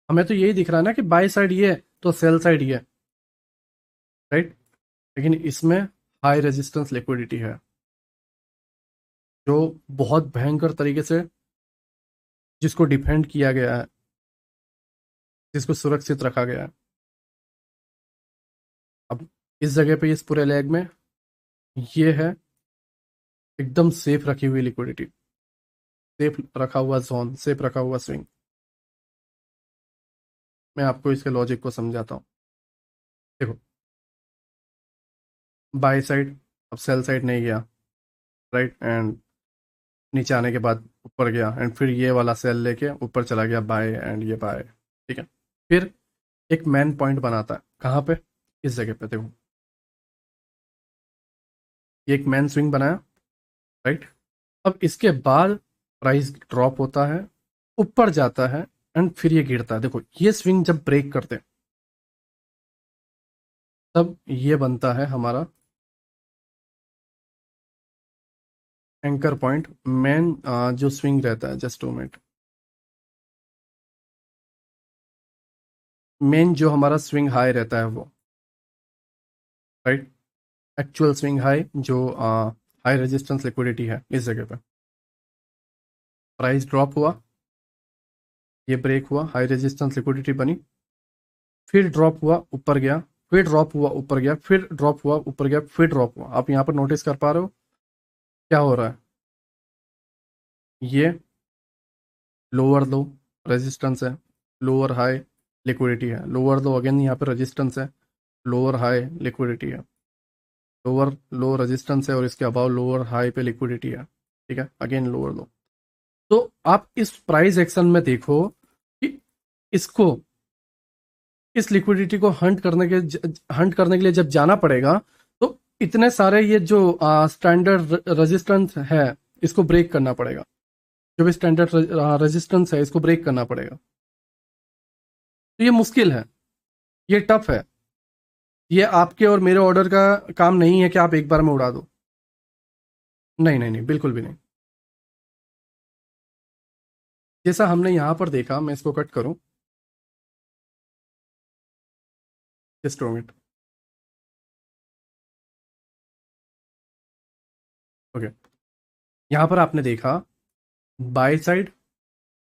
हमें तो यही दिख रहा है ना कि बाई साइड ये है तो सेल साइड ये है, राइट। लेकिन इसमें हाई रेजिस्टेंस लिक्विडिटी है, जो बहुत भयंकर तरीके से जिसको डिफेंड किया गया है, जिसको सुरक्षित रखा गया है। अब इस जगह पे, इस पूरे लेग में, ये है एकदम सेफ रखी हुई लिक्विडिटी, सेफ रखा हुआ जोन, सेफ रखा हुआ स्विंग। मैं आपको इसके लॉजिक को समझाता हूँ। देखो, बाय साइड, अब सेल साइड नहीं गया, राइट, एंड नीचे आने के बाद ऊपर गया, एंड फिर ये वाला सेल लेके ऊपर चला गया, बाय, एंड ये बाय। ठीक है। फिर एक मैन पॉइंट बनाता है कहाँ पे, इस जगह पे देखो, ये एक मेन स्विंग बनाया, राइट। अब इसके बाद प्राइस ड्रॉप होता है, ऊपर जाता है एंड फिर ये गिरता है। देखो ये स्विंग जब ब्रेक करते हैं तब ये बनता है हमारा एंकर पॉइंट, मेन जो स्विंग रहता है। Just 2 minute. मेन जो हमारा स्विंग हाई रहता है वो, राइट, एक्चुअल स्विंग हाई जो हाई रेजिस्टेंस लिक्विडिटी है इस जगह पे। प्राइस ड्रॉप हुआ, ये ब्रेक हुआ, हाई रेजिस्टेंस लिक्विडिटी बनी, फिर ड्रॉप हुआ ऊपर गया, फिर ड्रॉप हुआ ऊपर गया, फिर ड्रॉप हुआ ऊपर गया, फिर ड्रॉप हुआ। आप यहाँ पर नोटिस कर पा रहे हो क्या हो रहा है? ये लोअर लो रेजिस्टेंस है, लोअर हाई लिक्विडिटी है, लोअर लो अगेन यहाँ पे रेजिस्टेंस है, लोअर हाई लिक्विडिटी है, लोअर लो रेजिस्टेंस है और इसके अबाव लोअर हाई पे लिक्विडिटी है, ठीक है, अगेन लोअर लो। तो आप इस प्राइस एक्शन में देखो कि इसको, इस लिक्विडिटी को हंट करने के लिए जब जाना पड़ेगा तो इतने सारे ये जो स्टैंडर्ड रेजिस्टेंस है इसको ब्रेक करना पड़ेगा। जो भी स्टैंडर्ड रेजिस्टेंस है इसको ब्रेक करना पड़ेगा। तो ये मुश्किल है, ये टफ है। ये आपके और मेरे ऑर्डर का काम नहीं है कि आप एक बार में उड़ा दो। नहीं नहीं नहीं, बिल्कुल भी नहीं। जैसा हमने यहां पर देखा, मैं इसको कट करूं, जस्ट मिनट। ओके, यहां पर आपने देखा by side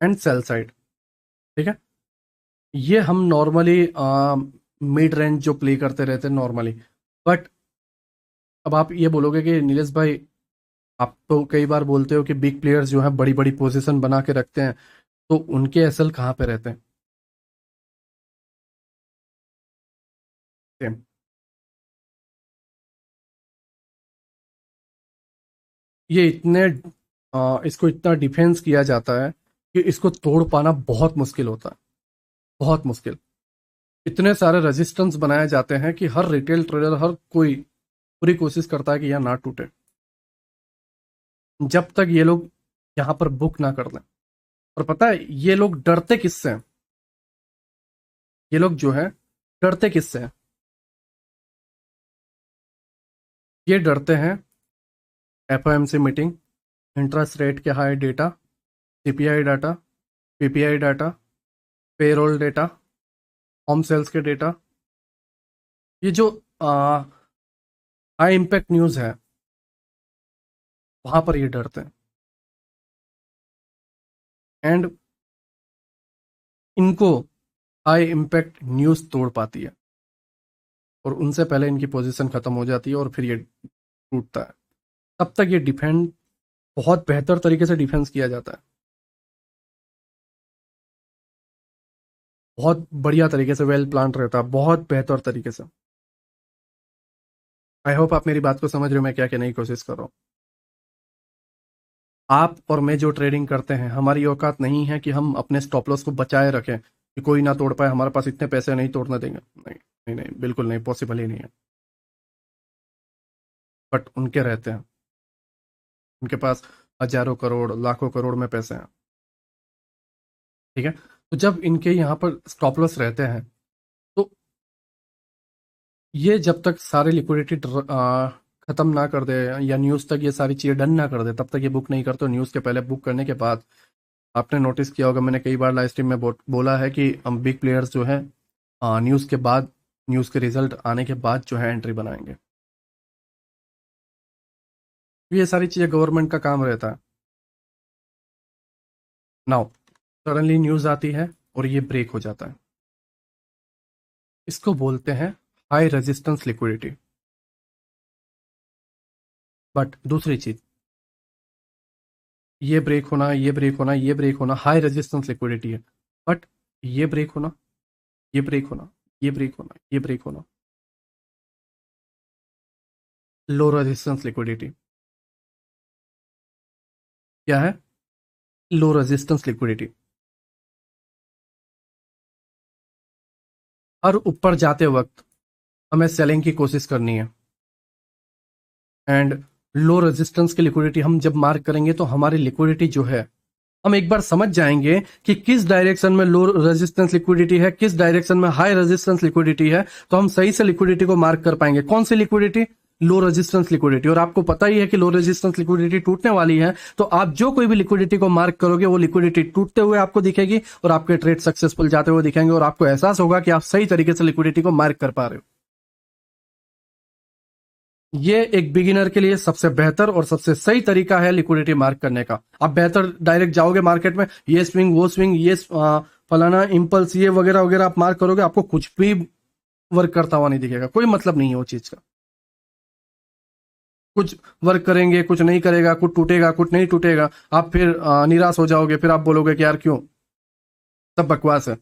and sell side, ठीक है। ये हम नॉर्मली मिड रेंज जो प्ले करते रहते हैं नॉर्मली। बट अब आप ये बोलोगे कि नीलेश भाई, आप तो कई बार बोलते हो कि बिग प्लेयर्स जो हैं बड़ी बड़ी पोजीशन बना के रखते हैं, तो उनके एसएल कहाँ पे रहते हैं? सेम। ये इतने इसको इतना डिफेंस किया जाता है कि इसको तोड़ पाना बहुत मुश्किल होता है, बहुत मुश्किल। इतने सारे रेजिस्टेंस बनाए जाते हैं कि हर रिटेल ट्रेडर, हर कोई पूरी कोशिश करता है कि यह ना टूटे, जब तक ये लोग यहाँ पर बुक ना कर लें। और पता है ये लोग डरते किससे हैं? ये लोग जो है डरते किससे हैं? ये डरते हैं एफओएमसी मीटिंग, इंटरेस्ट रेट के high data, CPI data, PPI data, payroll data, home sales के डेटा, ये जो हाई इम्पैक्ट न्यूज़ है वहां पर ये डरते हैं। एंड इनको हाई इम्पैक्ट न्यूज़ तोड़ पाती है और उनसे पहले इनकी पोजीशन खत्म हो जाती है और फिर ये टूटता है। तब तक ये डिफेंड, बहुत बेहतर तरीके से डिफेंस किया जाता है, बहुत बढ़िया तरीके से, वेल प्लान रहता है, बहुत बेहतर तरीके से। आई होप आप मेरी बात को समझ रहे हो, मैं क्या कहने की कोशिश कर रहा हूँ। आप और मैं जो ट्रेडिंग करते हैं, हमारी औकात नहीं है कि हम अपने स्टॉप लॉस को बचाए रखें कि कोई ना तोड़ पाए, हमारे पास इतने पैसे नहीं तोड़ने देंगे। नहीं नहीं नहीं, बिल्कुल नहीं, पॉसिबल ही नहीं है। बट उनके रहते हैं, उनके पास हजारों करोड़, लाखों करोड़ में पैसे हैं, ठीक है। तो जब इनके यहाँ पर स्टॉप लॉस रहते हैं तो ये जब तक सारे लिक्विडिटी खत्म ना कर दे या न्यूज़ तक ये सारी चीज़ें डन ना कर दे तब तक ये बुक नहीं करते। न्यूज़ के पहले, बुक करने के बाद आपने नोटिस किया होगा, मैंने कई बार लाइव स्ट्रीम में बोला है कि हम बिग प्लेयर्स जो है न्यूज़ के बाद, न्यूज़ के रिजल्ट आने के बाद जो है एंट्री बनाएंगे। ये सारी चीज़ें गवर्नमेंट का काम रहता है। नाउ सडनली न्यूज़ आती है और ये ब्रेक हो जाता है, इसको बोलते हैं हाई रेजिस्टेंस लिक्विडिटी। बट दूसरी चीज, ये ब्रेक होना, ये ब्रेक होना, ये ब्रेक होना हाई रेजिस्टेंस लिक्विडिटी है। बट ये ब्रेक होना, ये ब्रेक होना, ये ब्रेक होना, ये ब्रेक होना लो रेजिस्टेंस लिक्विडिटी। क्या है? Low resistance liquidity. हर ऊपर जाते वक्त हमें सेलिंग की कोशिश करनी है एंड लो रेजिस्टेंस की लिक्विडिटी हम जब मार्क करेंगे तो हमारी लिक्विडिटी जो है, हम एक बार समझ जाएंगे कि किस डायरेक्शन में लो रेजिस्टेंस लिक्विडिटी है, किस डायरेक्शन में हाई रेजिस्टेंस लिक्विडिटी है, तो हम सही से लिक्विडिटी को मार्क कर पाएंगे। कौन सी लिक्विडिटी? Low resistance liquidity. और आपको पता ही है कि लो रेजिस्टेंस लिक्विडिटी टूटने वाली है, तो आप जो कोई भी लिक्विडिटी को मार्क करोगे वो लिक्विडिटी टूटते हुए आपको दिखेगी और आपके ट्रेड सक्सेसफुल जाते हुए दिखेंगे और आपको एहसास होगा कि आप सही तरीके से लिक्विडिटी को मार्क कर पा रहे हो। ये एक बिगिनर के लिए सबसे बेहतर और सबसे सही तरीका है लिक्विडिटी मार्क करने का। आप बेहतर डायरेक्ट जाओगे मार्केट में, ये स्विंग वो स्विंग, ये फलाना इंपल्स, ये वगैरह वगैरह आप मार्क करोगे, आपको कुछ भी वर्क करता हुआ नहीं दिखेगा। कोई मतलब नहीं है वो चीज का। कुछ वर्क करेंगे, कुछ नहीं करेगा, कुछ टूटेगा, कुछ नहीं टूटेगा, आप फिर निराश हो जाओगे, फिर आप बोलोगे कि यार क्यों, सब बकवास है।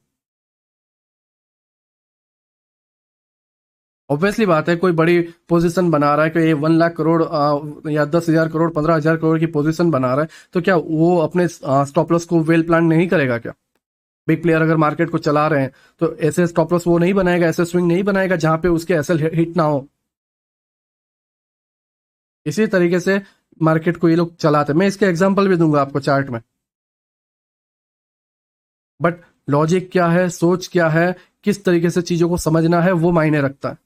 ऑब्वियसली बात है, कोई बड़ी पोजीशन बना रहा है कि ये 1 लाख करोड़ या 10,000 करोड़, 15,000 करोड़ की पोजीशन बना रहा है, तो क्या वो अपने स्टॉप लॉस को वेल प्लान नहीं करेगा क्या? बिग प्लेयर अगर मार्केट को चला रहे हैं तो ऐसे स्टॉप लॉस वो नहीं बनाएगा, ऐसे स्विंग नहीं बनाएगा जहां पे उसके एसएल हिट ना हो। इसी तरीके से मार्केट को ये लोग चलाते हैं। मैं इसके एग्जांपल भी दूंगा आपको चार्ट में। बट लॉजिक क्या है, सोच क्या है, किस तरीके से चीजों को समझना है, वो मायने रखता है।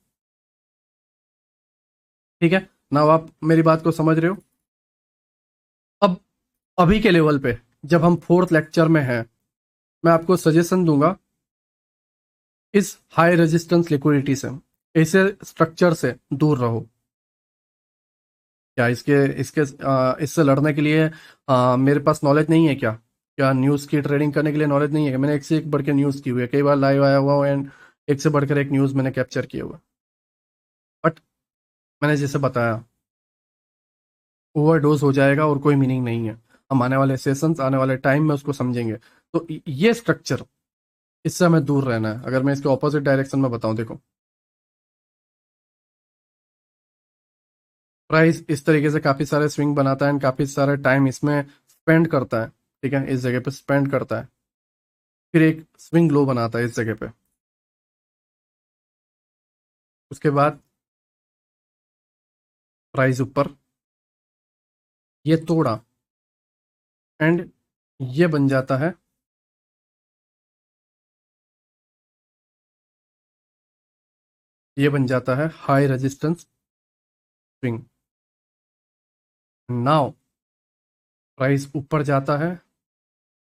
ठीक है ना? आप मेरी बात को समझ रहे हो? अब अभी के लेवल पे जब हम फोर्थ लेक्चर में हैं, मैं आपको सजेशन दूंगा इस हाई रेजिस्टेंस लिक्विडिटी से, ऐसे स्ट्रक्चर से दूर रहो। क्या इसके इसके इससे लड़ने के लिए मेरे पास नॉलेज नहीं है क्या? क्या न्यूज़ की ट्रेडिंग करने के लिए नॉलेज नहीं है? मैंने एक से एक बढ़ के न्यूज़ की हुई है, कई बार लाइव आया हुआ हूँ एंड एक से बढ़कर एक न्यूज़ मैंने कैप्चर किया हुआ। बट मैंने जैसे बताया, ओवरडोज हो जाएगा और कोई मीनिंग नहीं है। हम आने वाले सेशंस, आने वाले टाइम में उसको समझेंगे। तो ये स्ट्रक्चर, इससे हमें दूर रहना है। अगर मैं इसके ऑपोजिट डायरेक्शन में बताऊं, देखो प्राइस इस तरीके से काफी सारे स्विंग बनाता है एंड काफी सारा टाइम इसमें स्पेंड करता है। ठीक है, इस जगह पे स्पेंड करता है, फिर एक स्विंग लो बनाता है इस जगह पे, उसके बाद प्राइस ऊपर, ये तोड़ा एंड ये बन जाता है, ये बन जाता है high resistance swing. Now price ऊपर जाता है,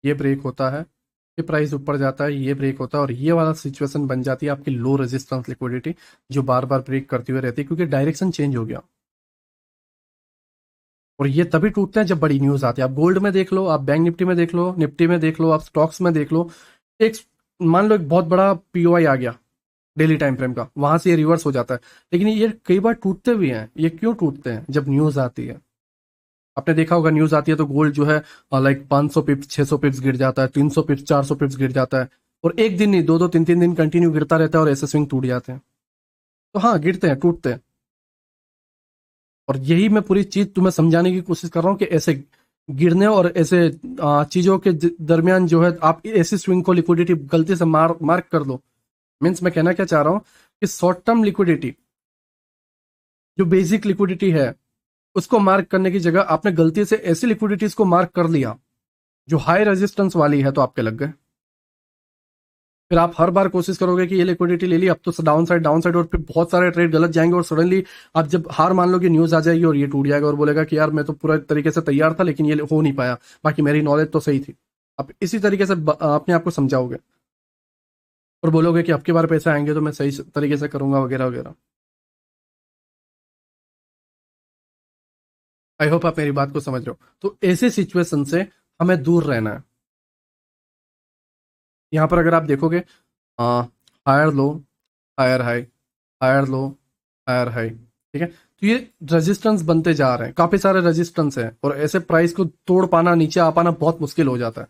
ये ब्रेक होता है, ये प्राइस ऊपर जाता है, ये ब्रेक होता है, और ये वाला सिचुएशन बन जाती है आपकी लो रेजिस्टेंस लिक्विडिटी, जो बार बार ब्रेक करती हुई रहती है क्योंकि डायरेक्शन चेंज हो गया। और ये तभी टूटते हैं जब बड़ी न्यूज आती है। आप गोल्ड में देख लो, आप बैंक निफ्टी में देख लो, निफ्टी में देख लो, आप स्टॉक्स में देख लो, एक मान लो एक बहुत बड़ा पीओआई आ गया डेली टाइम फ्रेम का, वहां से ये रिवर्स हो जाता है। लेकिन ये कई बार टूटते भी हैं। ये क्यों टूटते हैं? जब न्यूज आती है, आपने देखा होगा न्यूज आती है तो गोल्ड जो है लाइक 500 पिप्स, 600 पिप्स गिर जाता है, 300 पिप्स, 400 पिप्स गिर जाता है, और एक दिन नहीं, दो दो तीन तीन दिन कंटिन्यू गिरता रहता है और ऐसे स्विंग टूट जाते हैं। तो हाँ, गिरते हैं, टूटते हैं। और यही मैं पूरी चीज तुम्हें समझाने की कोशिश कर रहा हूँ कि ऐसे गिरने और ऐसे चीजों के दरमियान जो है आप ऐसी स्विंग को लिक्विडिटी गलती से मार्क कर दो। मीन्स मैं कहना क्या चाह रहा हूँ कि शॉर्ट टर्म लिक्विडिटी, जो बेसिक लिक्विडिटी है, उसको मार्क करने की जगह आपने गलती से ऐसी लिक्विडिटीज को मार्क कर लिया जो हाई रेजिस्टेंस वाली है, तो आपके लग गए। फिर आप हर बार कोशिश करोगे कि ये लिक्विडिटी ले ली, अब तो डाउन साइड, और फिर बहुत सारे ट्रेड गलत जाएंगे और सडनली आप जब हार मान लो कि न्यूज आ जाएगी और ये टूट जाएगा और बोलेगा कि यार मैं तो पूरा तरीके से तैयार था लेकिन ये हो नहीं पाया, बाकी मेरी नॉलेज तो सही थी। आप इसी तरीके से अपने आप को समझाओगे और बोलोगे कि आपके बार पैसे आएंगे तो मैं सही तरीके से करूंगा वगैरह वगैरह। आई होप आप मेरी बात को समझ रहे हो। तो ऐसे सिचुएशन से हमें दूर रहना है। यहाँ पर अगर आप देखोगे, higher low, higher high, higher low, higher high, ठीक है, तो ये रेजिस्टेंस बनते जा रहे हैं, काफी सारे रेजिस्टेंस हैं, और ऐसे प्राइस को तोड़ पाना, नीचे आ पाना बहुत मुश्किल हो जाता है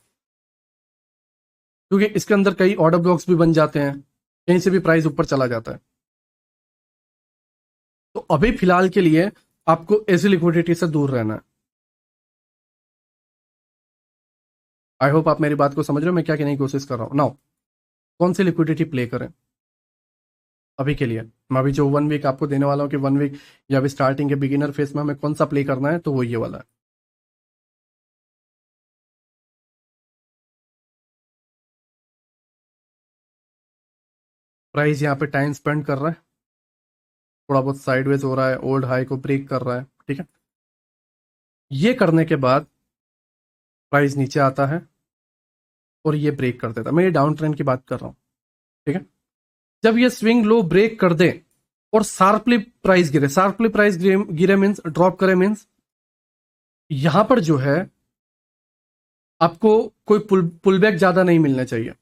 क्योंकि इसके अंदर कई ऑर्डर ब्लॉक्स भी बन जाते हैं, कहीं से भी प्राइस ऊपर चला जाता है। तो अभी फिलहाल के लिए आपको ऐसी लिक्विडिटी से दूर रहना है। आई होप आप मेरी बात को समझ रहे हो मैं क्या कहने की कोशिश कर रहा हूं। नाउ कौन सी लिक्विडिटी प्ले करें अभी के लिए? मैं अभी जो 1 वीक आपको देने वाला हूँ कि 1 वीक या अभी स्टार्टिंग के बिगिनर फेस में हमें कौन सा प्ले करना है, तो वो ये वाला है। प्राइस यहाँ पे टाइम स्पेंड कर रहा है, थोड़ा बहुत साइडवेज हो रहा है, ओल्ड हाई को ब्रेक कर रहा है, ठीक है। ये करने के बाद प्राइस नीचे आता है और ये ब्रेक कर देता है। मैं ये डाउन ट्रेंड की बात कर रहा हूँ, ठीक है। जब ये स्विंग लो ब्रेक कर दे और शार्पली प्राइस गिरे, शार्पली प्राइस गिरे मीन्स ड्रॉप करे, मीन्स यहां पर जो है आपको कोई पुलबैक ज्यादा नहीं मिलना चाहिए,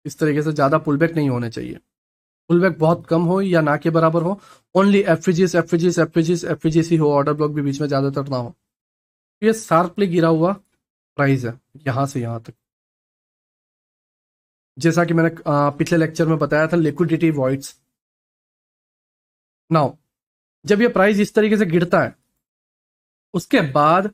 इस तरीके से ज्यादा पुलबैक नहीं होने चाहिए। पुलबैक बहुत कम हो या ना के बराबर हो, ओनली एफजीस ही हो, ऑर्डर ब्लॉक भी बीच में ज्यादातर ना हो। ये शार्पली गिरा हुआ प्राइस है यहां से यहां तक, जैसा कि मैंने पिछले लेक्चर में बताया था, लिक्विडिटी वॉइड्स। नाउ जब ये प्राइस इस तरीके से गिरता है, उसके बाद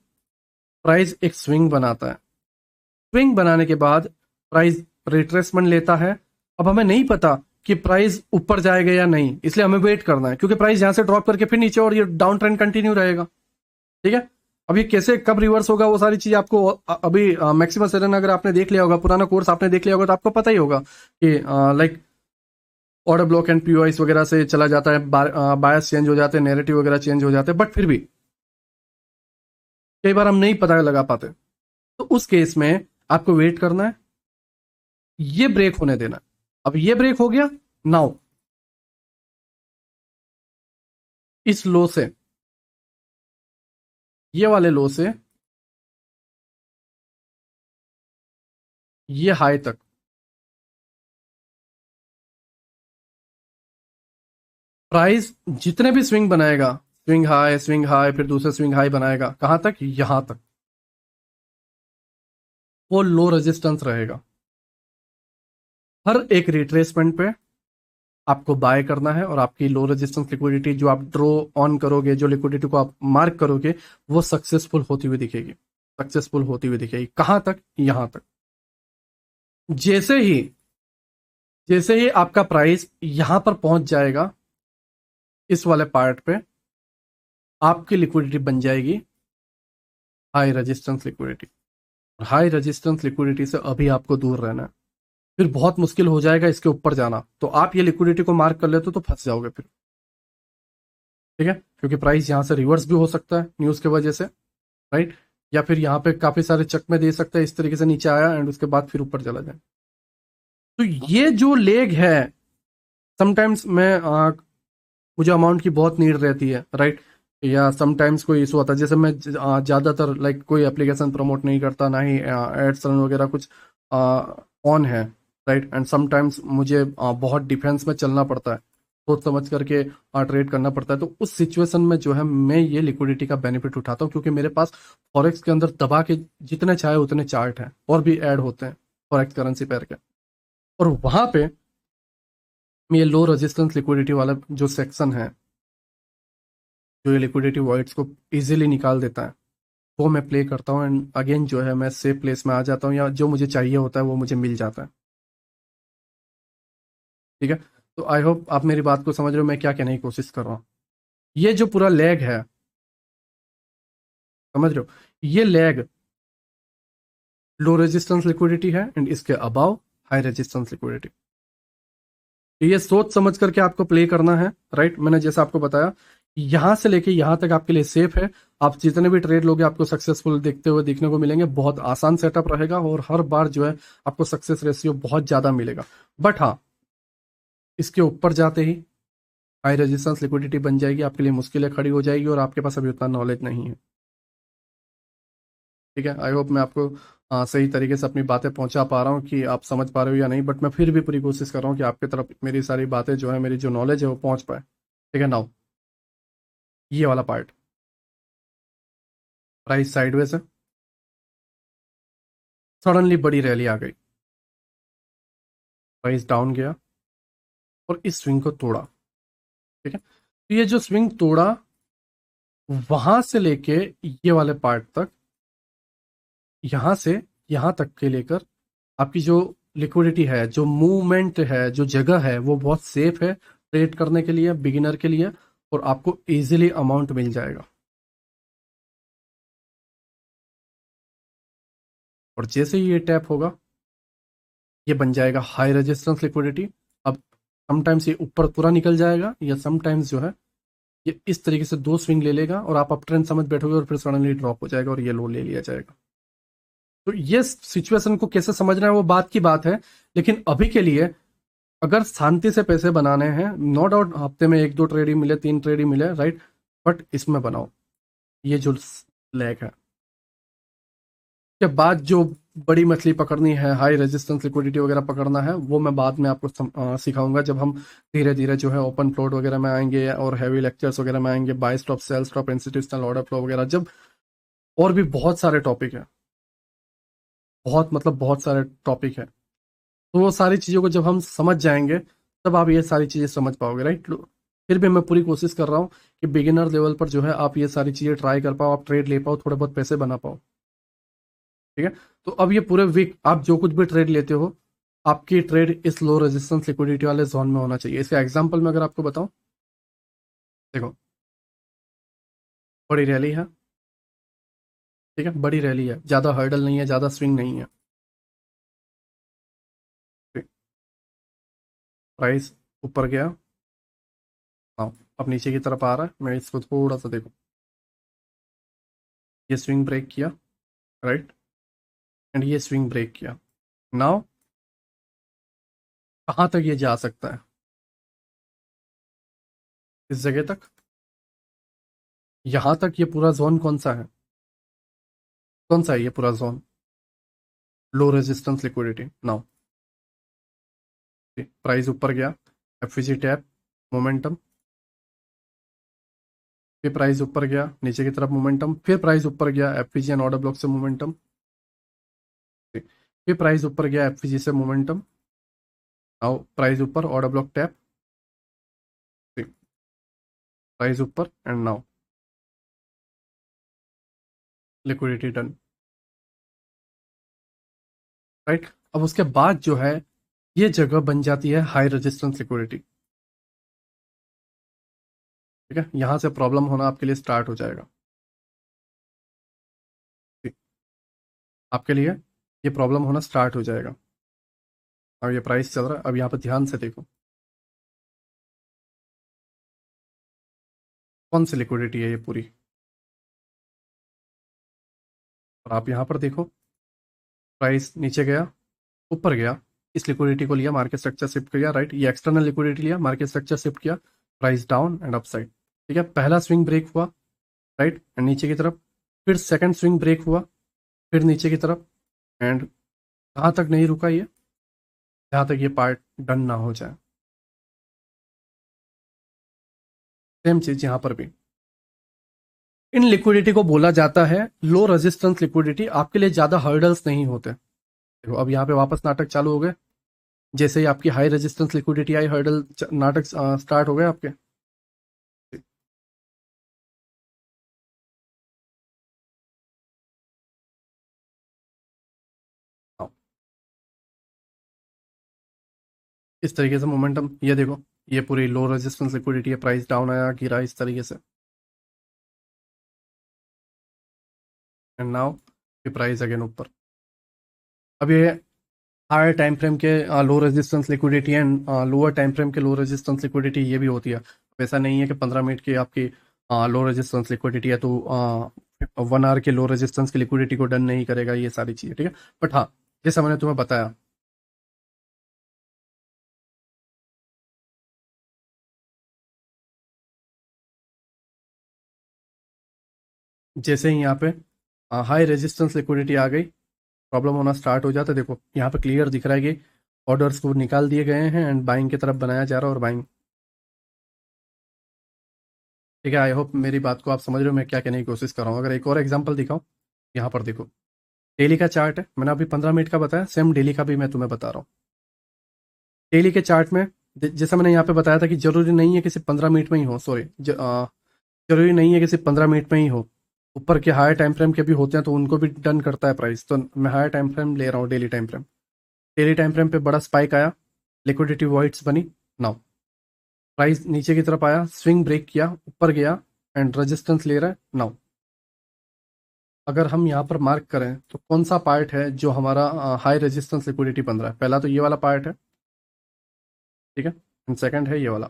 प्राइस एक स्विंग बनाता है। स्विंग बनाने के बाद प्राइस रिट्रेसमेंट लेता है। अब हमें नहीं पता कि प्राइस ऊपर जाएगा या नहीं, इसलिए हमें वेट करना है, क्योंकि प्राइस यहां से ड्रॉप करके फिर नीचे और ये डाउन ट्रेंड कंटिन्यू रहेगा, ठीक है। अब ये कैसे कब रिवर्स होगा वो सारी चीज आपको अभी मैक्सिमम सेलन अगर आपने देख लिया होगा, पुराना कोर्स आपने देख लिया होगा, तो आपको पता ही होगा कि लाइक ऑर्डर ब्लॉक एंड पीओआईस वगैरह से चला जाता है, बायस चेंज हो जाते हैं, नैरेटिव वगैरह चेंज हो जाते हैं, बट फिर भी कई बार हम नहीं पता लगा पाते। तो उस केस में आपको वेट करना है, ये ब्रेक होने देना। अब ये ब्रेक हो गया, नाउ इस लो से, ये वाले लो से ये हाई तक प्राइस जितने भी स्विंग बनाएगा, स्विंग हाई फिर दूसरे स्विंग हाई बनाएगा, कहां तक, यहां तक, वो लो रेजिस्टेंस रहेगा। हर एक रिट्रेसमेंट पे आपको बाय करना है और आपकी लो रेजिस्टेंस लिक्विडिटी जो आप ड्रॉ ऑन करोगे, जो लिक्विडिटी को आप मार्क करोगे, वो सक्सेसफुल होती हुई दिखेगी, सक्सेसफुल होती हुई दिखेगी। कहां तक, यहां तक। जैसे ही जैसे ही आपका प्राइस यहां पर पहुंच जाएगा, इस वाले पार्ट पे आपकी लिक्विडिटी बन जाएगी high resistance liquidity. High resistance liquidity से अभी आपको दूर रहना है, फिर बहुत मुश्किल हो जाएगा इसके ऊपर जाना। तो आप ये लिक्विडिटी को मार्क कर लेते तो फंस जाओगे फिर, ठीक है, क्योंकि प्राइस यहां से रिवर्स भी हो सकता है न्यूज की वजह से, राइट। या फिर यहाँ पे काफी सारे चकमे दे सकता है, इस तरीके से नीचे आया एंड उसके बाद फिर ऊपर चला जाए। तो ये जो लेग है, समटाइम्स मुझे अमाउंट की बहुत नीड रहती है, राइट। या समटाइम्स कोई इशू आता है, जैसे मैं ज्यादातर लाइक कोई एप्लीकेशन प्रमोट नहीं करता, ना ही एड्स रन वगैरह कुछ ऑन है, राइट। एंड समटाइम्स मुझे बहुत डिफेंस में चलना पड़ता है, सोच समझ करके ट्रेड करना पड़ता है। तो उस सिचुएशन में जो है मैं ये लिक्विडिटी का बेनिफिट उठाता हूँ, क्योंकि मेरे पास फॉरेक्स के अंदर दबा के जितने चाहे उतने चार्ट हैं और भी ऐड होते हैं फॉरेक्स करेंसी पेयर के, और वहां पे ये लो रेजिस्टेंस लिक्विडिटी वाला जो सेक्शन है, जो ये लिक्विडिटी वॉइड्स को इजीली निकाल देता है, वो मैं प्ले करता हूँ। एंड अगेन जो है मैं सेफ प्लेस में आ जाता हूँ, या जो मुझे चाहिए होता है वो मुझे मिल जाता है, ठीक है। तो आई होप आप मेरी बात को समझ रहे हो, मैं क्या कहने की कोशिश कर रहा हूँ। ये जो पूरा लेग है, समझ रहे हो, ये लेग लो रेजिस्टेंस लिक्विडिटी है एंड इसके अबाव हाई रेजिस्टेंस लिक्विडिटी। तो ये सोच समझ करके आपको प्ले करना है, राइट। मैंने जैसा आपको बताया, यहां से लेके यहां तक आपके लिए सेफ है। आप जितने भी ट्रेड लोगे आपको सक्सेसफुल देखते हुए देखने को मिलेंगे, बहुत आसान सेटअप रहेगा और हर बार जो है आपको सक्सेस रेशियो बहुत ज्यादा मिलेगा। बट हाँ, इसके ऊपर जाते ही हाई रेजिस्टेंस लिक्विडिटी बन जाएगी, आपके लिए मुश्किलें खड़ी हो जाएगी और आपके पास अभी उतना नॉलेज नहीं है, ठीक है। आई होप मैं आपको सही तरीके से अपनी बातें पहुंचा पा रहा हूँ कि आप समझ पा रहे हो या नहीं, बट मैं फिर भी पूरी कोशिश कर रहा हूँ कि आपकी तरफ मेरी सारी बातें जो है, मेरी जो नॉलेज है वो पहुंच पाए, ठीक है। नाउ ये वाला पार्ट, प्राइस साइडवेज है, सडनली बड़ी रैली आ गई, प्राइस डाउन गया और इस स्विंग को तोड़ा, ठीक है। तो ये जो स्विंग तोड़ा, वहां से लेके ये वाले पार्ट तक, यहां से यहां तक के लेकर आपकी जो लिक्विडिटी है, जो मूवमेंट है, जो जगह है, वो बहुत सेफ है, ट्रेड करने के लिए, बिगिनर के लिए, और आपको इजीली अमाउंट मिल जाएगा। और जैसे ही ये टैप होगा, ये बन जाएगा हाई रेजिस्टेंस लिक्विडिटी। अब समटाइम्स ये ऊपर पूरा निकल जाएगा, या समटाइम्स जो है ये इस तरीके से दो स्विंग ले लेगा और आप अप ट्रेंड समझ बैठोगे और फिर सडनली ड्रॉप हो जाएगा और ये लो ले लिया जाएगा। तो ये सिचुएशन को कैसे समझना है वो बात की बात है, लेकिन अभी के लिए अगर शांति से पैसे बनाने हैं, नो डाउट हफ्ते में 1-2 ट्रेड ही मिले, 3 ट्रेड ही मिले, राइट, बट इसमें बनाओ। ये जो लैग है के बाद जो बड़ी मछली पकड़नी है, हाई रेजिस्टेंस लिक्विडिटी वगैरह पकड़ना है, वो मैं बाद में आपको सिखाऊंगा जब हम धीरे धीरे जो है ओपन फ्लोट वगैरह में आएंगे और हैवी लेक्चर्स वगैरह में आएंगे, buy stop, sell stop, institutional order flow वगैरह, जब और भी बहुत सारे टॉपिक है, बहुत मतलब बहुत सारे टॉपिक है। तो वो सारी चीज़ों को जब हम समझ जाएंगे तब आप ये सारी चीज़ें समझ पाओगे, राइट। फिर भी मैं पूरी कोशिश कर रहा हूँ कि बिगिनर लेवल पर जो है आप ये सारी चीज़ें ट्राई कर पाओ, आप ट्रेड ले पाओ, थोड़े बहुत पैसे बना पाओ, ठीक है। तो अब ये पूरे वीक आप जो कुछ भी ट्रेड लेते हो, आपकी ट्रेड इस लो रेजिस्टेंस लिक्विडिटी वाले जोन में होना चाहिए। इसका एग्जांपल मैं अगर आपको बताऊं, देखो बड़ी रैली है, ठीक है, बड़ी रैली है, ज़्यादा हर्डल नहीं है, ज़्यादा स्विंग नहीं है, प्राइस ऊपर गया, हाँ, अब नीचे की तरफ आ रहा है। मैं इसको थोड़ा सा देखो, ये स्विंग ब्रेक किया, राइट, एंड ये स्विंग ब्रेक किया। नाउ कहाँ तक ये जा सकता है? इस जगह तक, यहाँ तक। ये पूरा जोन कौन सा है, कौन सा है ये पूरा zone? Low resistance liquidity. Now price ऊपर गया, एफवीजी टैप, मोमेंटम, फिर प्राइस ऊपर गया नीचे की तरफ, मोमेंटम, फिर प्राइस ऊपर गया एफवीजी एंड ऑर्डर ब्लॉक से मोमेंटम, फिर प्राइस ऊपर गया एफवीजी से मोमेंटम, नाउ प्राइस ऊपर, ऑर्डर ब्लॉक टैप, प्राइस ऊपर, and now liquidity done, right. अब उसके बाद जो है ये जगह बन जाती है हाई रेजिस्टेंस लिक्विडिटी, ठीक है। यहां से प्रॉब्लम होना आपके लिए स्टार्ट हो जाएगा, ठीक। आपके लिए ये प्रॉब्लम होना स्टार्ट हो जाएगा। अब ये प्राइस चल रहा है, अब यहाँ पर ध्यान से देखो कौन सी लिक्विडिटी है ये पूरी, और आप यहाँ पर देखो प्राइस नीचे गया, ऊपर गया, इस लिक्विडिटी को लिया, मार्केट स्ट्रक्चर शिफ्ट किया, राइट, ये एक्सटर्नल लिक्विडिटी लिया, मार्केट स्ट्रक्चर शिफ्ट किया, प्राइस डाउन एंड अपसाइड, ठीक है। पहला स्विंग ब्रेक हुआ, राइट, एंड नीचे की तरफ, फिर सेकंड स्विंग ब्रेक हुआ, फिर नीचे की तरफ, एंड कहाँ तक नहीं रुका ये, जहाँ तक ये पार्ट डन ना हो जाए। सेम चीज यहाँ पर भी, इन लिक्विडिटी को बोला जाता है लो रेजिस्टेंस लिक्विडिटी। आपके लिए ज्यादा हर्डल्स नहीं होते। देखो अब यहाँ पे वापस नाटक चालू हो गए, जैसे ही आपकी हाई रेजिस्टेंस लिक्विडिटी आई, हर्डल नाटक स्टार्ट हो गए आपके। हाँ, इस तरीके से मोमेंटम, ये देखो ये पूरी लो रेजिस्टेंस लिक्विडिटी है, प्राइस डाउन आया, गिरा इस तरीके से, एंड नाउ ये प्राइस अगेन ऊपर। अब ये हायर टाइम फ्रेम के low resistance liquidity and lower time frame के लो रेजिस्टेंस लिक्विडिटी ये भी होती है। ऐसा नहीं है कि 15 मिनट की आपकी लो रेजिस्टेंस लिक्विडिटी है तो 1 आवर के लो रेजिस्टेंस की लिक्विडिटी को डन नहीं करेगा, ये सारी चीज़ें, ठीक है। बट हाँ, जैसा मैंने तुम्हें बताया, जैसे ही यहाँ पे हाई रेजिस्टेंस लिक्विडिटी आ गई, प्रॉब्लम होना स्टार्ट हो जाता है। देखो यहाँ पे क्लियर दिख रहा है कि ऑर्डर्स को निकाल दिए गए हैं एंड बाइंग की तरफ बनाया जा रहा है, और बाइंग, ठीक है। आई होप मेरी बात को आप समझ रहे हो मैं क्या कहने की कोशिश कर रहा हूँ। अगर एक और एग्जांपल दिखाऊं, यहाँ पर देखो डेली का चार्ट है, मैंने अभी 15 मिनट का बताया, सेम डेली का भी मैं तुम्हें बता रहा हूँ। डेली के चार्ट में जैसा मैंने यहाँ पे बताया था कि जरूरी नहीं है कि सिर्फ 15 मिनट में ही हो, सॉरी, जरूरी नहीं है कि सिर्फ 15 मिनट में ही हो, ऊपर के हायर टाइम फ्रेम के भी होते हैं तो उनको भी डन करता है प्राइस। तो मैं हायर टाइम फ्रेम ले रहा हूँ, daily time frame. Daily time frame पे बड़ा स्पाइक आया, लिक्विडिटी वॉइड्स बनी, नाउ प्राइस नीचे की तरफ आया, स्विंग ब्रेक किया, ऊपर गया एंड रेजिस्टेंस ले रहा है नाउ। अगर हम यहाँ पर मार्क करें तो कौन सा पार्ट है जो हमारा हाई रेजिस्टेंस लिक्विडिटी बन रहा है? पहला तो ये वाला पार्ट है, ठीक है, एंड सेकंड है ये वाला।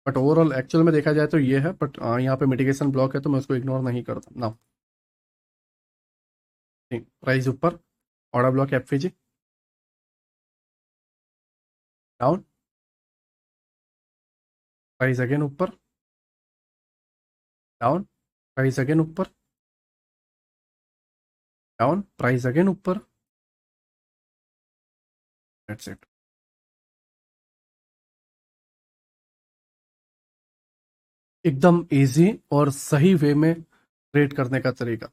बट ओवरऑल एक्चुअल में देखा जाए तो ये है, बट यहाँ पे मिटिगेशन ब्लॉक है तो मैं उसको इग्नोर नहीं करता ना। प्राइस ऊपर, order block FVG down, price again ऊपर डाउन, प्राइस अगेन ऊपर डाउन, प्राइस अगेन ऊपर, दैट्स इट। एकदम इजी और सही वे में ट्रेड करने का तरीका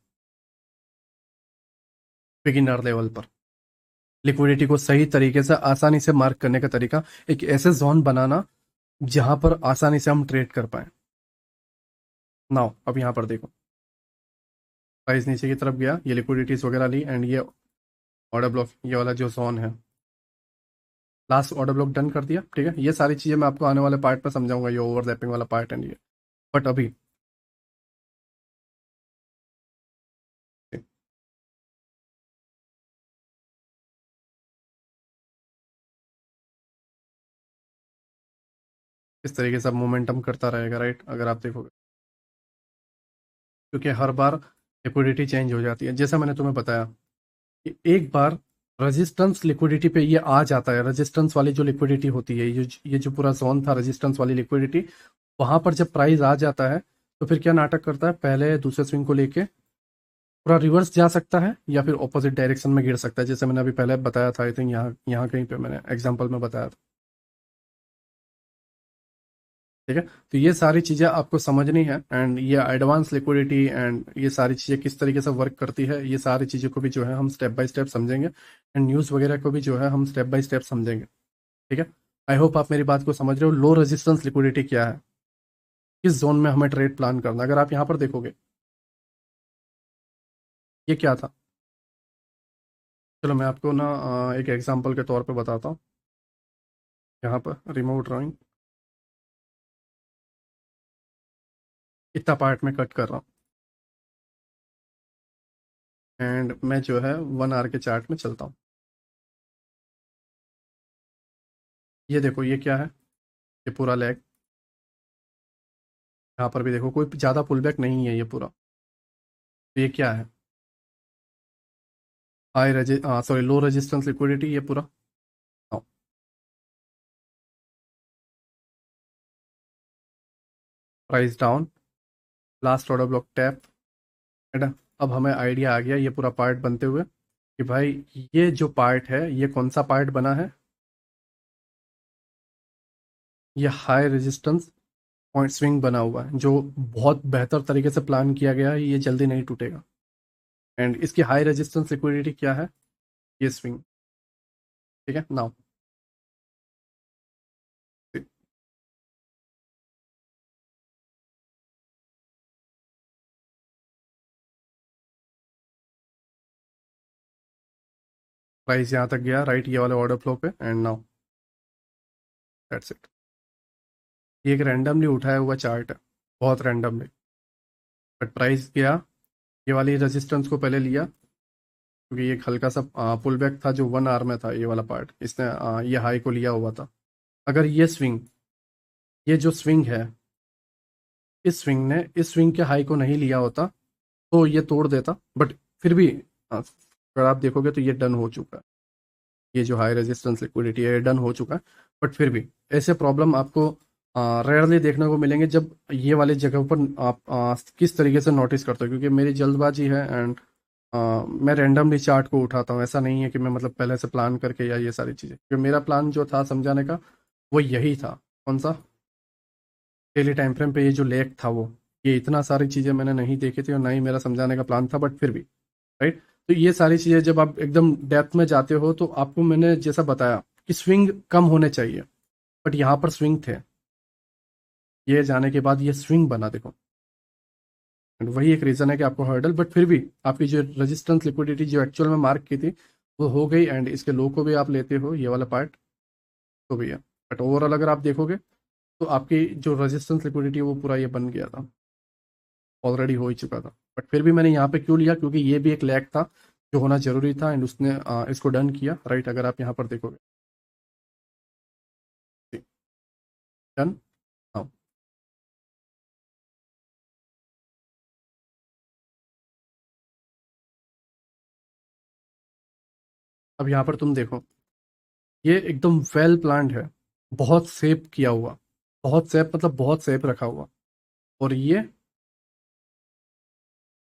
बिगिनर लेवल पर, लिक्विडिटी को सही तरीके से आसानी से मार्क करने का तरीका, एक ऐसे जोन बनाना जहां पर आसानी से हम ट्रेड कर पाए। नाउ अब यहां पर देखो, प्राइस नीचे की तरफ गया, ये लिक्विडिटीज वगैरह ली एंड ये ऑर्डर ब्लॉक, ये वाला जो जोन है, लास्ट ऑर्डर ब्लॉक डन कर दिया, ठीक है। ये सारी चीजें मैं आपको आने वाले पार्ट पर समझाऊंगा, ये ओवरलैपिंग वाला पार्ट एंड ये, बट अभी इस तरीके से मोमेंटम करता रहेगा, राइट, अगर आप देखोगे, क्योंकि हर बार लिक्विडिटी चेंज हो जाती है। जैसा मैंने तुम्हें बताया कि एक बार रेजिस्टेंस लिक्विडिटी पे ये आ जाता है, रेजिस्टेंस वाली जो लिक्विडिटी होती है, ये जो पूरा जोन था रेजिस्टेंस वाली लिक्विडिटी, वहां पर जब प्राइस आ जाता है तो फिर क्या नाटक करता है, पहले दूसरे स्विंग को लेके पूरा रिवर्स जा सकता है या फिर ऑपोजिट डायरेक्शन में गिर सकता है, जैसे मैंने अभी पहले बताया था, आई थिंक यहाँ यहाँ कहीं पे मैंने एग्जाम्पल में बताया था, ठीक है। तो ये सारी चीजें आपको समझनी है एंड ये एडवांस लिक्विडिटी एंड ये सारी चीजें किस तरीके से वर्क करती है, ये सारी चीजों को भी जो है हम स्टेप बाय स्टेप समझेंगे एंड न्यूज़ वगैरह को भी जो है हम स्टेप बाय स्टेप समझेंगे, ठीक है। आई होप आप मेरी बात को समझ रहे हो। लो रेजिस्टेंस लिक्विडिटी क्या है, किस जोन में हमें ट्रेड प्लान करना है। अगर आप यहाँ पर देखोगे ये क्या था, चलो मैं आपको ना एक एग्जांपल के तौर पे बताता हूँ। यहाँ पर रिमूव ड्राइंग, इतना पार्ट में कट कर रहा हूँ एंड मैं जो है 1 आवर के चार्ट में चलता हूँ। ये देखो ये क्या है, ये पूरा लेग, यहाँ पर भी देखो कोई ज़्यादा पुल बैक नहीं है ये पूरा। तो ये क्या है, सॉरी लो रेजिस्टेंस लिक्विडिटी ये पूरा। Price down, last order block tap, है ना। अब हमें आइडिया आ गया ये पूरा पार्ट बनते हुए कि भाई ये जो पार्ट है ये कौन सा पार्ट बना है, ये हाई रेजिस्टेंस पॉइंट स्विंग बना हुआ है जो बहुत बेहतर तरीके से प्लान किया गया है, ये जल्दी नहीं टूटेगा। एंड इसकी हाई रेजिस्टेंस लिक्विडिटी क्या है, ये स्विंग, ठीक है। नाउ प्राइस यहाँ तक गया, राइट, ये वाले ऑर्डर फ्लो पे एंड नाउ दैट्स इट। ये एक रैंडमली उठाया हुआ चार्ट है, बहुत रैंडमली, बट प्राइस गया, ये वाली रेजिस्टेंस को पहले लिया क्योंकि ये एक हल्का सा पुल बैक था जो 1 आवर में था, ये वाला पार्ट इसने ये हाई को लिया हुआ था। अगर ये स्विंग, ये जो स्विंग है, इस स्विंग ने इस स्विंग के हाई को नहीं लिया होता तो ये तोड़ देता, बट फिर भी अगर आप देखोगे तो ये डन हो चुका है, ये जो हाई रेजिस्टेंस लिक्विडिटी है ये डन हो चुका है। बट फिर भी ऐसे प्रॉब्लम आपको रेयरली देखने को मिलेंगे जब ये वाली जगह पर आप किस तरीके से नोटिस करते हो, क्योंकि मेरी जल्दबाजी है एंड मैं रैंडमली चार्ट को उठाता हूँ, ऐसा नहीं है कि मैं मतलब पहले से प्लान करके या ये सारी चीज़ें, क्योंकि मेरा प्लान जो था समझाने का वो यही था, कौन सा, डेली टाइम फ्रेम पे ये जो लेक था वो, ये इतना सारी चीज़ें मैंने नहीं देखी थी और ना ही मेरा समझाने का प्लान था, बट फिर भी, राइट। तो ये सारी चीज़ें जब आप एकदम डेप्थ में जाते हो तो आपको मैंने जैसा बताया कि स्विंग कम होने चाहिए, बट यहाँ पर स्विंग थे, ये जाने के बाद ये स्विंग बना देखो, एंड वही एक रीज़न है कि आपको हर्डल, बट फिर भी आपकी जो रेजिस्टेंस लिक्विडिटी जो एक्चुअल में मार्क की थी वो हो गई एंड इसके लो को भी आप लेते हो, ये वाला पार्ट तो भी है। बट ओवरऑल अगर आप देखोगे तो आपकी जो रेजिस्टेंस लिक्विडिटी है वो पूरा ये बन गया था, ऑलरेडी हो ही चुका था। बट फिर भी मैंने यहाँ पे क्यों लिया, क्योंकि ये भी एक लैग था जो होना जरूरी था, एंड उसने इसको डन किया, राइट। अगर आप यहाँ पर देखोगे डन। हाँ, अब यहाँ पर तुम देखो, ये एकदम वेल प्लान्ड है, बहुत सेफ किया हुआ, बहुत सेफ मतलब बहुत सेफ रखा हुआ। और ये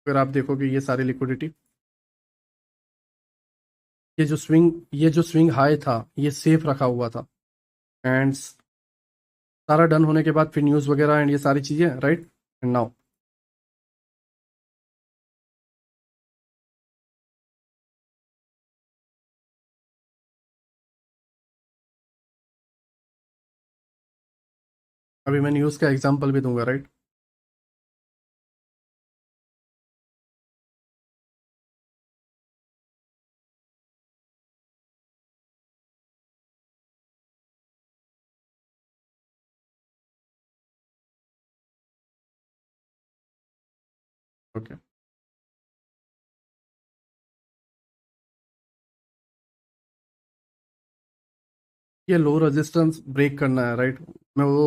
अगर आप देखोगे ये सारी लिक्विडिटी, ये जो स्विंग हाई था ये सेफ रखा हुआ था, एंड सारा डन होने के बाद फिर न्यूज़ वगैरह एंड ये सारी चीज़ें, राइट। एंड नाउ अभी मैं न्यूज़ का एग्जांपल भी दूंगा, राइट। ओके, ये लो रेजिस्टेंस ब्रेक करना है, राइट। मैं वो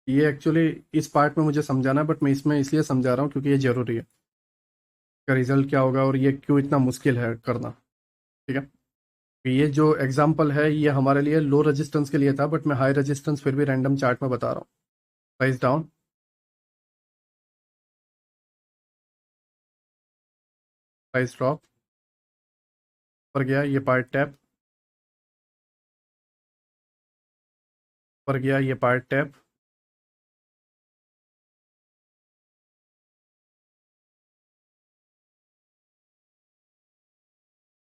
ये एक्चुअली इस पार्ट में मुझे समझाना है, बट मैं इसमें इसलिए समझा रहा हूँ क्योंकि ये जरूरी है, इसका रिजल्ट क्या होगा और ये क्यों इतना मुश्किल है करना, ठीक है। ये जो एग्जांपल है ये हमारे लिए लो रेजिस्टेंस के लिए था, बट मैं हाई रेजिस्टेंस फिर भी रैंडम चार्ट में बता रहा हूँ। प्राइस डाउन, प्राइस ड्रॉप, पर गया ये पार्ट टैप, पर गया ये पार्ट टैप,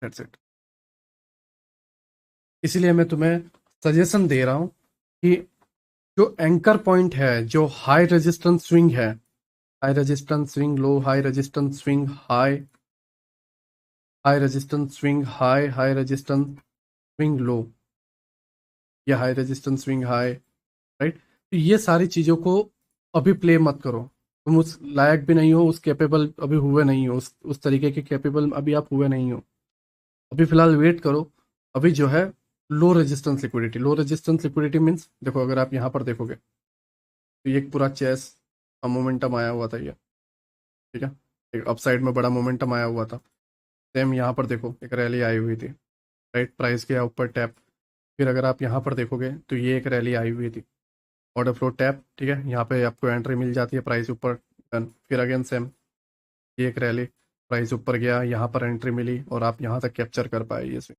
दैट्स इट। इसीलिए मैं तुम्हें सजेशन दे रहा हूँ कि जो एंकर पॉइंट है, जो हाई रेजिस्टेंस स्विंग है, high resistance swing low, high resistance swing high, high resistance swing high, high resistance swing low, या high resistance swing high, right. तो ये सारी चीज़ों को अभी प्ले मत करो, तुम उस लायक भी नहीं हो, उस कैपेबल अभी हुए नहीं हो, उस तरीके के कैपेबल अभी आप हुए नहीं हो। अभी फिलहाल वेट करो। अभी जो है low resistance liquidity, low resistance liquidity means देखो, अगर आप यहाँ पर देखोगे तो ये एक पूरा चेस मोमेंटम आया हुआ था ये, ठीक है। एक अपसाइड में बड़ा मोमेंटम आया हुआ था। सेम यहाँ पर देखो एक रैली आई हुई थी, राइट। प्राइस के ऊपर टैप, फिर अगर आप यहाँ पर देखोगे तो ये एक रैली आई हुई थी, ऑर्डर फ्लो टैप, ठीक है। यहाँ पे आपको एंट्री मिल जाती है, प्राइस ऊपर डन, फिर अगेन सेम ये एक रैली, प्राइस ऊपर गया, यहाँ पर एंट्री मिली और आप यहाँ तक कैप्चर कर पाए ये swing।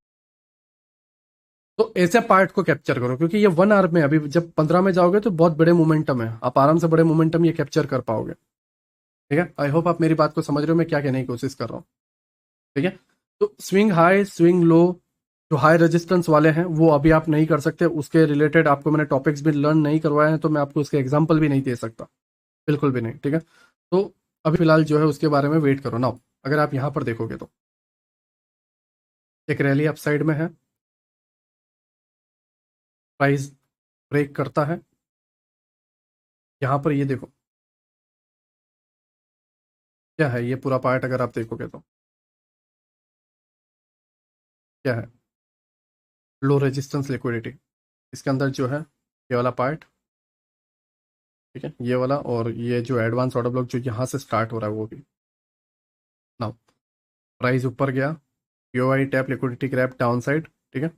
तो ऐसे पार्ट को कैप्चर करो, क्योंकि ये 1 आवर में, अभी जब 15 में जाओगे तो बहुत बड़े मोमेंटम है, आप आराम से बड़े मोमेंटम ये कैप्चर कर पाओगे, ठीक है। आई होप आप मेरी बात को समझ रहे हो मैं क्या कहने की कोशिश कर रहा हूँ, ठीक है। तो स्विंग हाई स्विंग लो, जो हाई रेजिस्टेंस वाले हैं वो अभी आप नहीं कर सकते, उसके रिलेटेड आपको मैंने टॉपिक्स भी लर्न नहीं करवाए हैं, तो मैं आपको उसके एग्जाम्पल भी नहीं दे सकता, बिल्कुल भी नहीं, ठीक है। तो अभी फिलहाल जो है उसके बारे में वेट करो ना। अगर आप यहाँ पर देखोगे तो एक रैली अपसाइड में है, प्राइस ब्रेक करता है, यहाँ पर ये देखो क्या है, ये पूरा पार्ट अगर आप देखोगे तो क्या है, लो रेजिस्टेंस लिक्विडिटी। इसके अंदर जो है ये वाला पार्ट, ठीक है, ये वाला, और ये जो एडवांस ऑर्डर ब्लॉक जो यहाँ से स्टार्ट हो रहा है वो भी ना। प्राइस ऊपर गया, POI tap liquidity grab down side, ठीक है।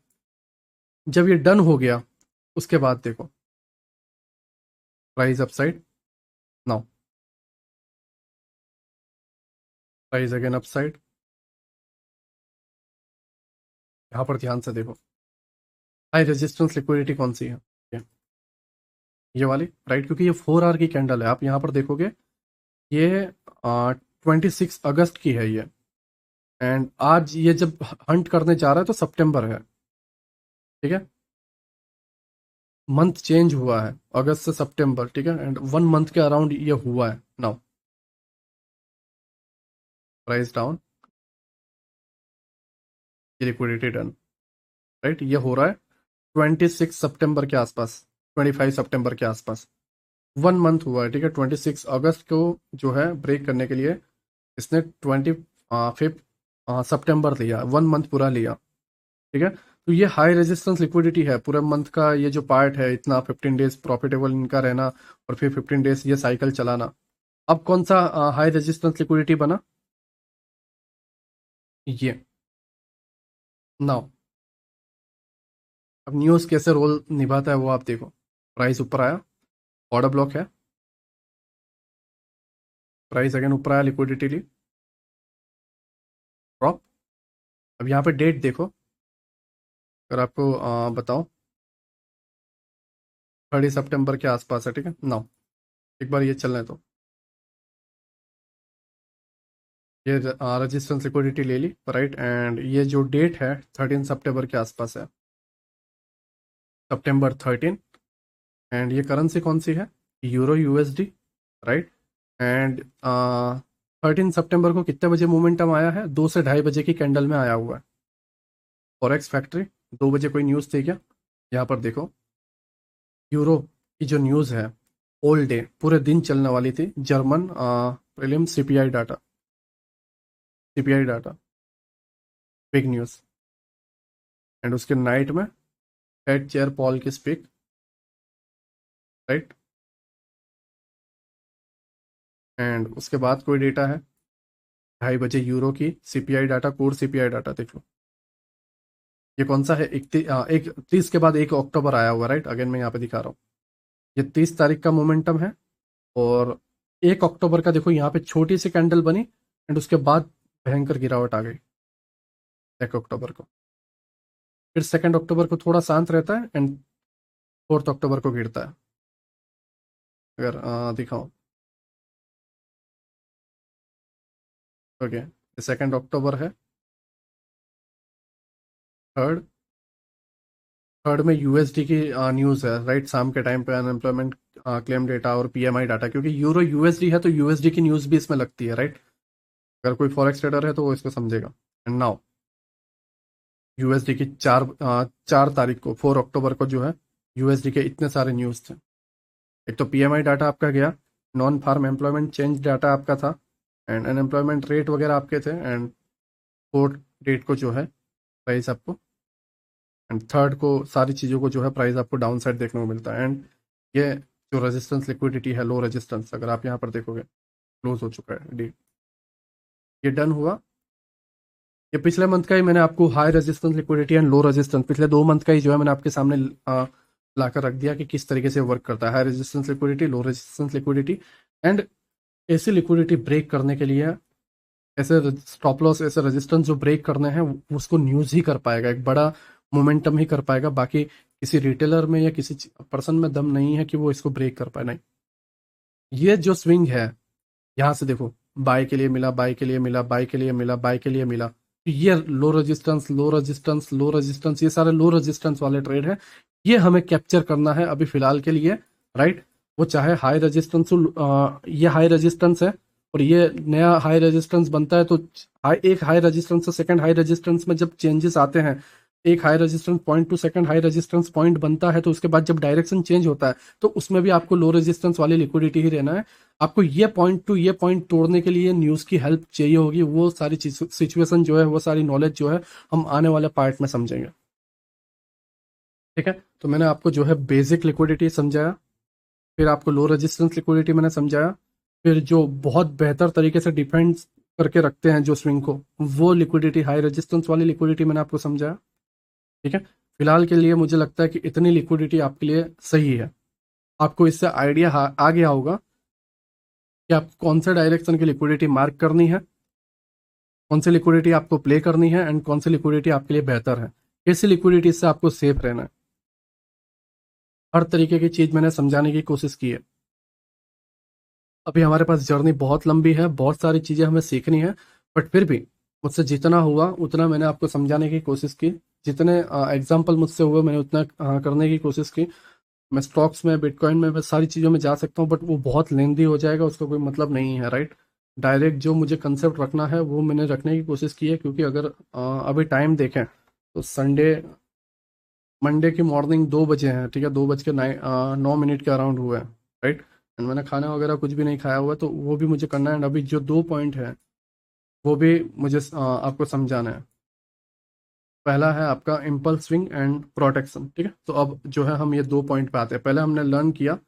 जब ये डन हो गया उसके बाद देखो price upside, now price again upside. यहाँ पर ध्यान से देखो हाई रेजिस्टेंस लिक्विडिटी कौन सी है, ये वाली, राइट। क्योंकि ये 4 आवर की कैंडल है, आप यहाँ पर देखोगे ये 26 अगस्त की है ये, एंड आज ये जब हंट करने जा रहा है तो सितंबर है, ठीक है। मंथ चेंज हुआ है, अगस्त से सितंबर, ठीक है, एंड 1 मंथ के अराउंड ये हुआ है नाउ। प्राइस डाउन, ये लिक्विडिटी डन, राइट, ये हो रहा है। 26 सितंबर के आसपास, 25 सितंबर के आसपास 1 मंथ हुआ है, ठीक है। 26 अगस्त को जो है ब्रेक करने के लिए इसने 25 सितंबर लिया, 1 मंथ पूरा लिया, ठीक है। तो ये हाई रेजिस्टेंस लिक्विडिटी है पूरे मंथ का, ये जो पार्ट है इतना 15 डेज प्रॉफिटेबल इनका रहना और फिर 15 डेज ये साइकिल चलाना। अब कौन सा हाई रेजिस्टेंस लिक्विडिटी बना? ये नाउ अब न्यूज़ कैसे रोल निभाता है वो आप देखो। प्राइस ऊपर आया, ऑर्डर ब्लॉक है, प्राइस अगेन ऊपर आया, लिक्विडिटी ली, ड्रॉप। अब यहाँ पे डेट देखो, अगर आपको बताओ 30 सितंबर के आसपास है, ठीक है। नाउ एक बार ये चलने तो ये रेजिस्टेंस लिक्विडिटी ले ली, राइट। एंड ये जो डेट है 13 सितंबर के आसपास है, September 13। एंड ये करेंसी कौन सी है? Euro USD, right. एंड 13 सितंबर को कितने बजे मोमेंटम आया है? 2 से 2:30 बजे की कैंडल में आया हुआ है। फॉरेक्स फैक्ट्री 2 बजे कोई न्यूज़ थी क्या? यहाँ पर देखो, यूरो की जो न्यूज़ है ऑल डे पूरे दिन चलने वाली थी, German prelim CPI data big news. And उसके नाइट में हेड चेयर पॉल की स्पीक, राइट। एंड उसके बाद कोई डेटा है 2:30 बजे यूरो की CPI data, core CPI data देख लो। ये कौन सा है? 30 के बाद 1 अक्टूबर आया हुआ, राइट। अगेन मैं यहाँ पे दिखा रहा हूँ, ये 30 तारीख का मोमेंटम है। और 1 अक्टूबर का देखो, यहाँ पे छोटी सी कैंडल बनी एंड उसके बाद भयंकर गिरावट आ गई 1 अक्टूबर को। फिर 2 अक्टूबर को थोड़ा शांत रहता है एंड 4 अक्टूबर को गिरता है। अगर दिखाओ, ओके, 2 अक्टूबर है। थर्ड थर्ड में यूएसडी की न्यूज़ है, राइट। शाम के टाइम पे अनएम्प्लॉयमेंट क्लेम डेटा और पीएमआई डाटा, क्योंकि यूरो यूएसडी है तो यूएसडी की न्यूज़ भी इसमें लगती है, राइट। अगर कोई फॉरेक्स ट्रेडर है तो वो इसको समझेगा। एंड नाउ यूएसडी की 4 तारीख को, 4 अक्टूबर को जो है यूएसडी के इतने सारे न्यूज़ थे। एक तो पीएमआई डाटा आपका गया, non farm employment change data आपका था, एंड अनएम्प्लॉयमेंट रेट वगैरह आपके थे। एंड फोर्थ डेट को जो है प्राइस आपको, एंड थर्ड को सारी चीज़ों को जो है प्राइस आपको डाउन साइड देखने को मिलता है। एंड ये जो रेजिस्टेंस लिक्विडिटी है, लो रेजिस्टेंस, अगर आप यहाँ पर देखोगे क्लोज हो चुका है डी, ये डन हुआ। ये पिछले मंथ का ही मैंने आपको high resistance liquidity and low resistance पिछले 2 मंथ का ही जो है मैंने आपके सामने लाकर रख दिया कि किस तरीके से वर्क करता है high resistance liquidity, low resistance liquidity. And ऐसी लिक्विडिटी ब्रेक करने के लिए, ऐसे स्टॉप लॉस, ऐसे रेजिस्टेंस जो ब्रेक करने हैं उसको न्यूज़ ही कर पाएगा, एक बड़ा मोमेंटम ही कर पाएगा। बाकी किसी रिटेलर में या किसी पर्सन में दम नहीं है कि वो इसको ब्रेक कर पाए, नहीं। ये जो स्विंग है, यहाँ से देखो, बाय के लिए मिला, बाय के लिए मिला, बाय के लिए मिला, बाय के लिए मिला, तो ये low resistance, low resistance, low resistance, ये सारे लो रेजिस्टेंस वाले ट्रेड है। ये हमें कैप्चर करना है अभी फिलहाल के लिए, राइट। वो चाहे हाई रेजिस्टेंस, ये हाई रेजिस्टेंस है और ये नया हाई रेजिस्टेंस बनता है, तो एक हाई रेजिस्टेंस से सेकंड हाई रेजिस्टेंस में जब चेंजेस आते हैं, एक high resistance point two second high resistance point बनता है, तो उसके बाद जब डायरेक्शन चेंज होता है तो उसमें भी आपको लो रेजिस्टेंस वाली लिक्विडिटी ही रहना है। आपको ये पॉइंट टू ये पॉइंट तोड़ने के लिए न्यूज़ की हेल्प चाहिए होगी। वो सारी सिचुएशन जो है, वो सारी नॉलेज जो है, हम आने वाले पार्ट में समझेंगे, ठीक है। तो मैंने आपको जो है बेसिक लिक्विडिटी समझाया, फिर आपको लो रेजिस्टेंस लिक्विडिटी मैंने समझाया, फिर जो बहुत बेहतर तरीके से डिफेंड करके रखते हैं जो स्विंग को, वो लिक्विडिटी, हाई रेजिस्टेंस वाली लिक्विडिटी मैंने आपको समझाया, ठीक है। फिलहाल के लिए मुझे लगता है कि इतनी लिक्विडिटी आपके लिए सही है। आपको इससे आइडिया आ गया होगा कि आपको कौन से डायरेक्शन की लिक्विडिटी मार्क करनी है, कौन सी लिक्विडिटी आपको प्ले करनी है, एंड कौन सी लिक्विडिटी आपके लिए बेहतर है, कैसी लिक्विडिटी से आपको सेफ रहना है। हर तरीके की चीज़ मैंने समझाने की कोशिश की है। अभी हमारे पास जर्नी बहुत लंबी है, बहुत सारी चीज़ें हमें सीखनी है, बट फिर भी मुझसे जितना हुआ उतना मैंने आपको समझाने की कोशिश की। जितने एग्जाम्पल मुझसे हुए मैंने उतना करने की कोशिश की। मैं स्टॉक्स में, बिटकॉइन में, मैं सारी चीज़ों में जा सकता हूँ, बट वो बहुत लेंदी हो जाएगा, उसका कोई मतलब नहीं है, राइट। डायरेक्ट जो मुझे कंसेप्ट रखना है वो मैंने रखने की कोशिश की है, क्योंकि अगर अभी टाइम देखें तो संडे मंडे की मॉर्निंग 2 बजे है, ठीक है, 2 बज के 9 मिनट के अराउंड हुआ है, राइट। एंड मैंने खाना वगैरह कुछ भी नहीं खाया हुआ है, तो वो भी मुझे करना है। एंड अभी जो 2 पॉइंट है वो भी मुझे आपको समझाना है। पहला है आपका इम्पल्स स्विंग एंड प्रोटेक्शन, ठीक है। तो अब जो है हम ये 2 पॉइंट पे आते हैं। पहले हमने लर्न किया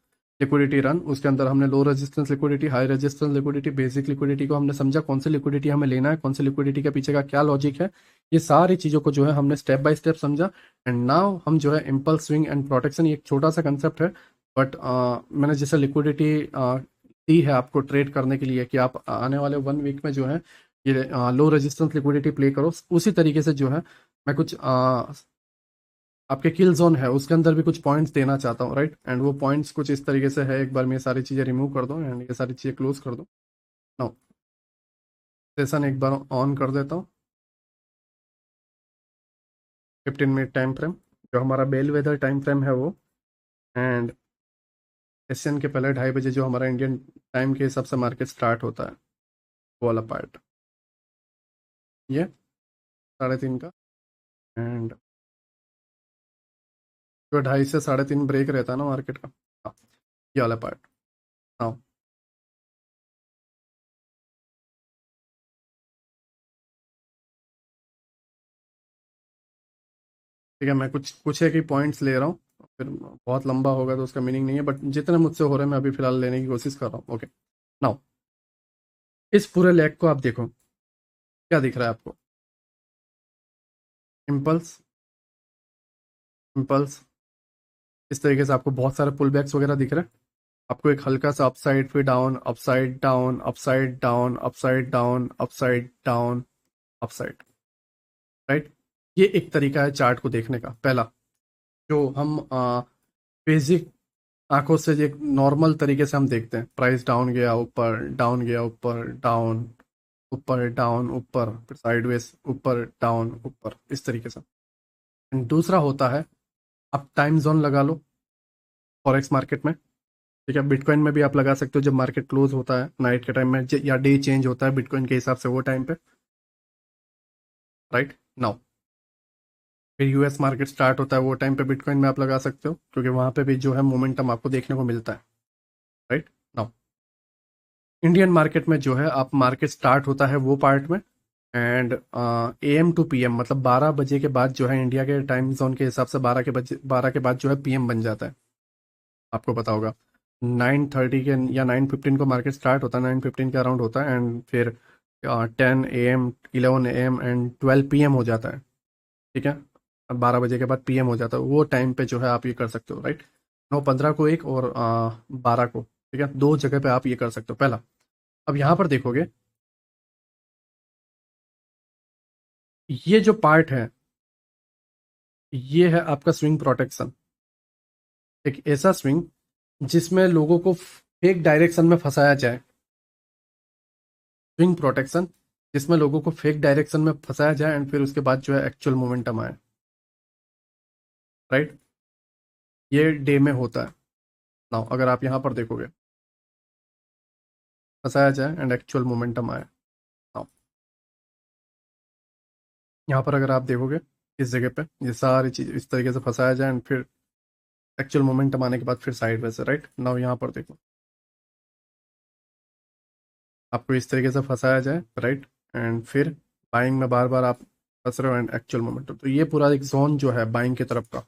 लिक्विडिटी रन, उसके अंदर हमने low resistance liquidity, high resistance liquidity, basic liquidity को हमने समझा, कौन सी लिक्विडिटी हमें लेना है, कौन सी लिक्विडिटी के पीछे का क्या लॉजिक है। ये सारी चीज़ों को जो है हमने स्टेप बाय स्टेप समझा। एंड नाउ हम जो है इम्पल्स स्विंग एंड प्रोटेक्शन, ये एक छोटा सा कंसेप्ट है, बट मैंने जैसे लिक्विडिटी दी है आपको ट्रेड करने के लिए कि आप आने वाले 1 वीक में जो है ये लो रेजिस्टेंस लिक्विडिटी प्ले करो, उसी तरीके से जो है मैं कुछ आपके किल जोन है उसके अंदर भी कुछ पॉइंट्स देना चाहता हूँ, राइट। एंड वो पॉइंट्स कुछ इस तरीके से है, एक बार मैं ये सारी चीज़ें रिमूव कर दूँ एंड ये सारी चीज़ें क्लोज कर दूँ। नाउ सेशन एक बार ऑन कर देता हूँ। 15 मिनट टाइम फ्रेम, जो हमारा बेल वेदर टाइम फ्रेम है वो। एंड एशियन के पहले 2:30 बजे जो हमारा इंडियन टाइम के हिसाब से मार्केट स्टार्ट होता है, वो वाला पार्ट ये 3:30 का। एंड जो 2:30 से 3:30 ब्रेक रहता है ना मार्केट का, हाँ, ये वाला पार्ट। हाँ, ठीक है, मैं कुछ कुछ एक ही पॉइंट्स ले रहा हूँ, फिर बहुत लंबा होगा तो उसका मीनिंग नहीं है, बट जितने मुझसे हो रहे हैं मैं अभी फिलहाल लेने की कोशिश कर रहा हूँ। ओके, नाउ इस पूरे लेग को आप देखो, क्या दिख रहा है आपको? इम्पल्स, इम्पल्स, इस तरीके से आपको बहुत सारे पुल बैक्स वगैरह दिख रहे हैं। आपको एक हल्का सा अपसाइड फिर down, upside down, upside down, upside down, upside down, upside, right. ये एक तरीका है चार्ट को देखने का, पहला जो हम बेसिक आंखों से एक नॉर्मल तरीके से हम देखते हैं, प्राइस डाउन गया ऊपर, डाउन गया ऊपर, डाउन, ऊपर डाउन, ऊपर, फिर साइडवेज, ऊपर डाउन ऊपर, इस तरीके से। एंड दूसरा होता है, आप टाइम जोन लगा लो फॉरेक्स मार्केट में, ठीक है। बिटकॉइन में भी आप लगा सकते हो, जब मार्केट क्लोज होता है नाइट के टाइम में या डे चेंज होता है बिटकॉइन के हिसाब से वो टाइम पे, राइट। नाउ फिर यूएस मार्केट स्टार्ट होता है, वो टाइम पे बिटकॉइन में आप लगा सकते हो, क्योंकि वहां पे भी जो है मोमेंटम आपको देखने को मिलता है, राइट। नाउ इंडियन मार्केट में जो है आप मार्केट स्टार्ट होता है वो पार्ट में। एंड AM टू PM, मतलब 12 बजे के बाद जो है इंडिया के टाइम जोन के हिसाब से 12 के बाद जो है PM बन जाता है, आपको पता होगा। 9:30 के या 9:15 को मार्केट स्टार्ट होता है, 9:15 के अराउंड होता है, एंड फिर 10 AM, 11 AM एंड 12 PM हो जाता है, ठीक है। 12 बजे के बाद PM हो जाता है, वो टाइम पे जो है आप ये कर सकते हो, राइट। 9:15 को एक और 12 को, ठीक है, दो जगह पे आप ये कर सकते हो पहला। अब यहाँ पर देखोगे, ये जो पार्ट है ये है आपका स्विंग प्रोटेक्शन, एक ऐसा स्विंग जिसमें लोगों को फेक डायरेक्शन में फंसाया जाए। स्विंग प्रोटेक्शन जिसमें लोगों को फेक डायरेक्शन में फंसाया जाए एंड फिर उसके बाद जो है एक्चुअल मोमेंटम आए, राइट। ये डे में होता है। नाउ अगर आप यहाँ पर देखोगे, फंसाया जाए एंड एक्चुअल मोमेंटम आए। नाउ यहाँ पर अगर आप देखोगे, इस जगह पे ये सारी चीज इस तरीके से फंसाया जाए एंड फिर एक्चुअल मोमेंटम आने के बाद फिर साइड से, राइट। नाउ यहाँ पर देखो, आपको इस तरीके से फंसाया जाए, राइट, एंड फिर बाइंग में बार बार आप फंस रहे हो एंड एक्चुअल मोमेंटम, तो ये पूरा एक जोन जो है बाइंग की तरफ का,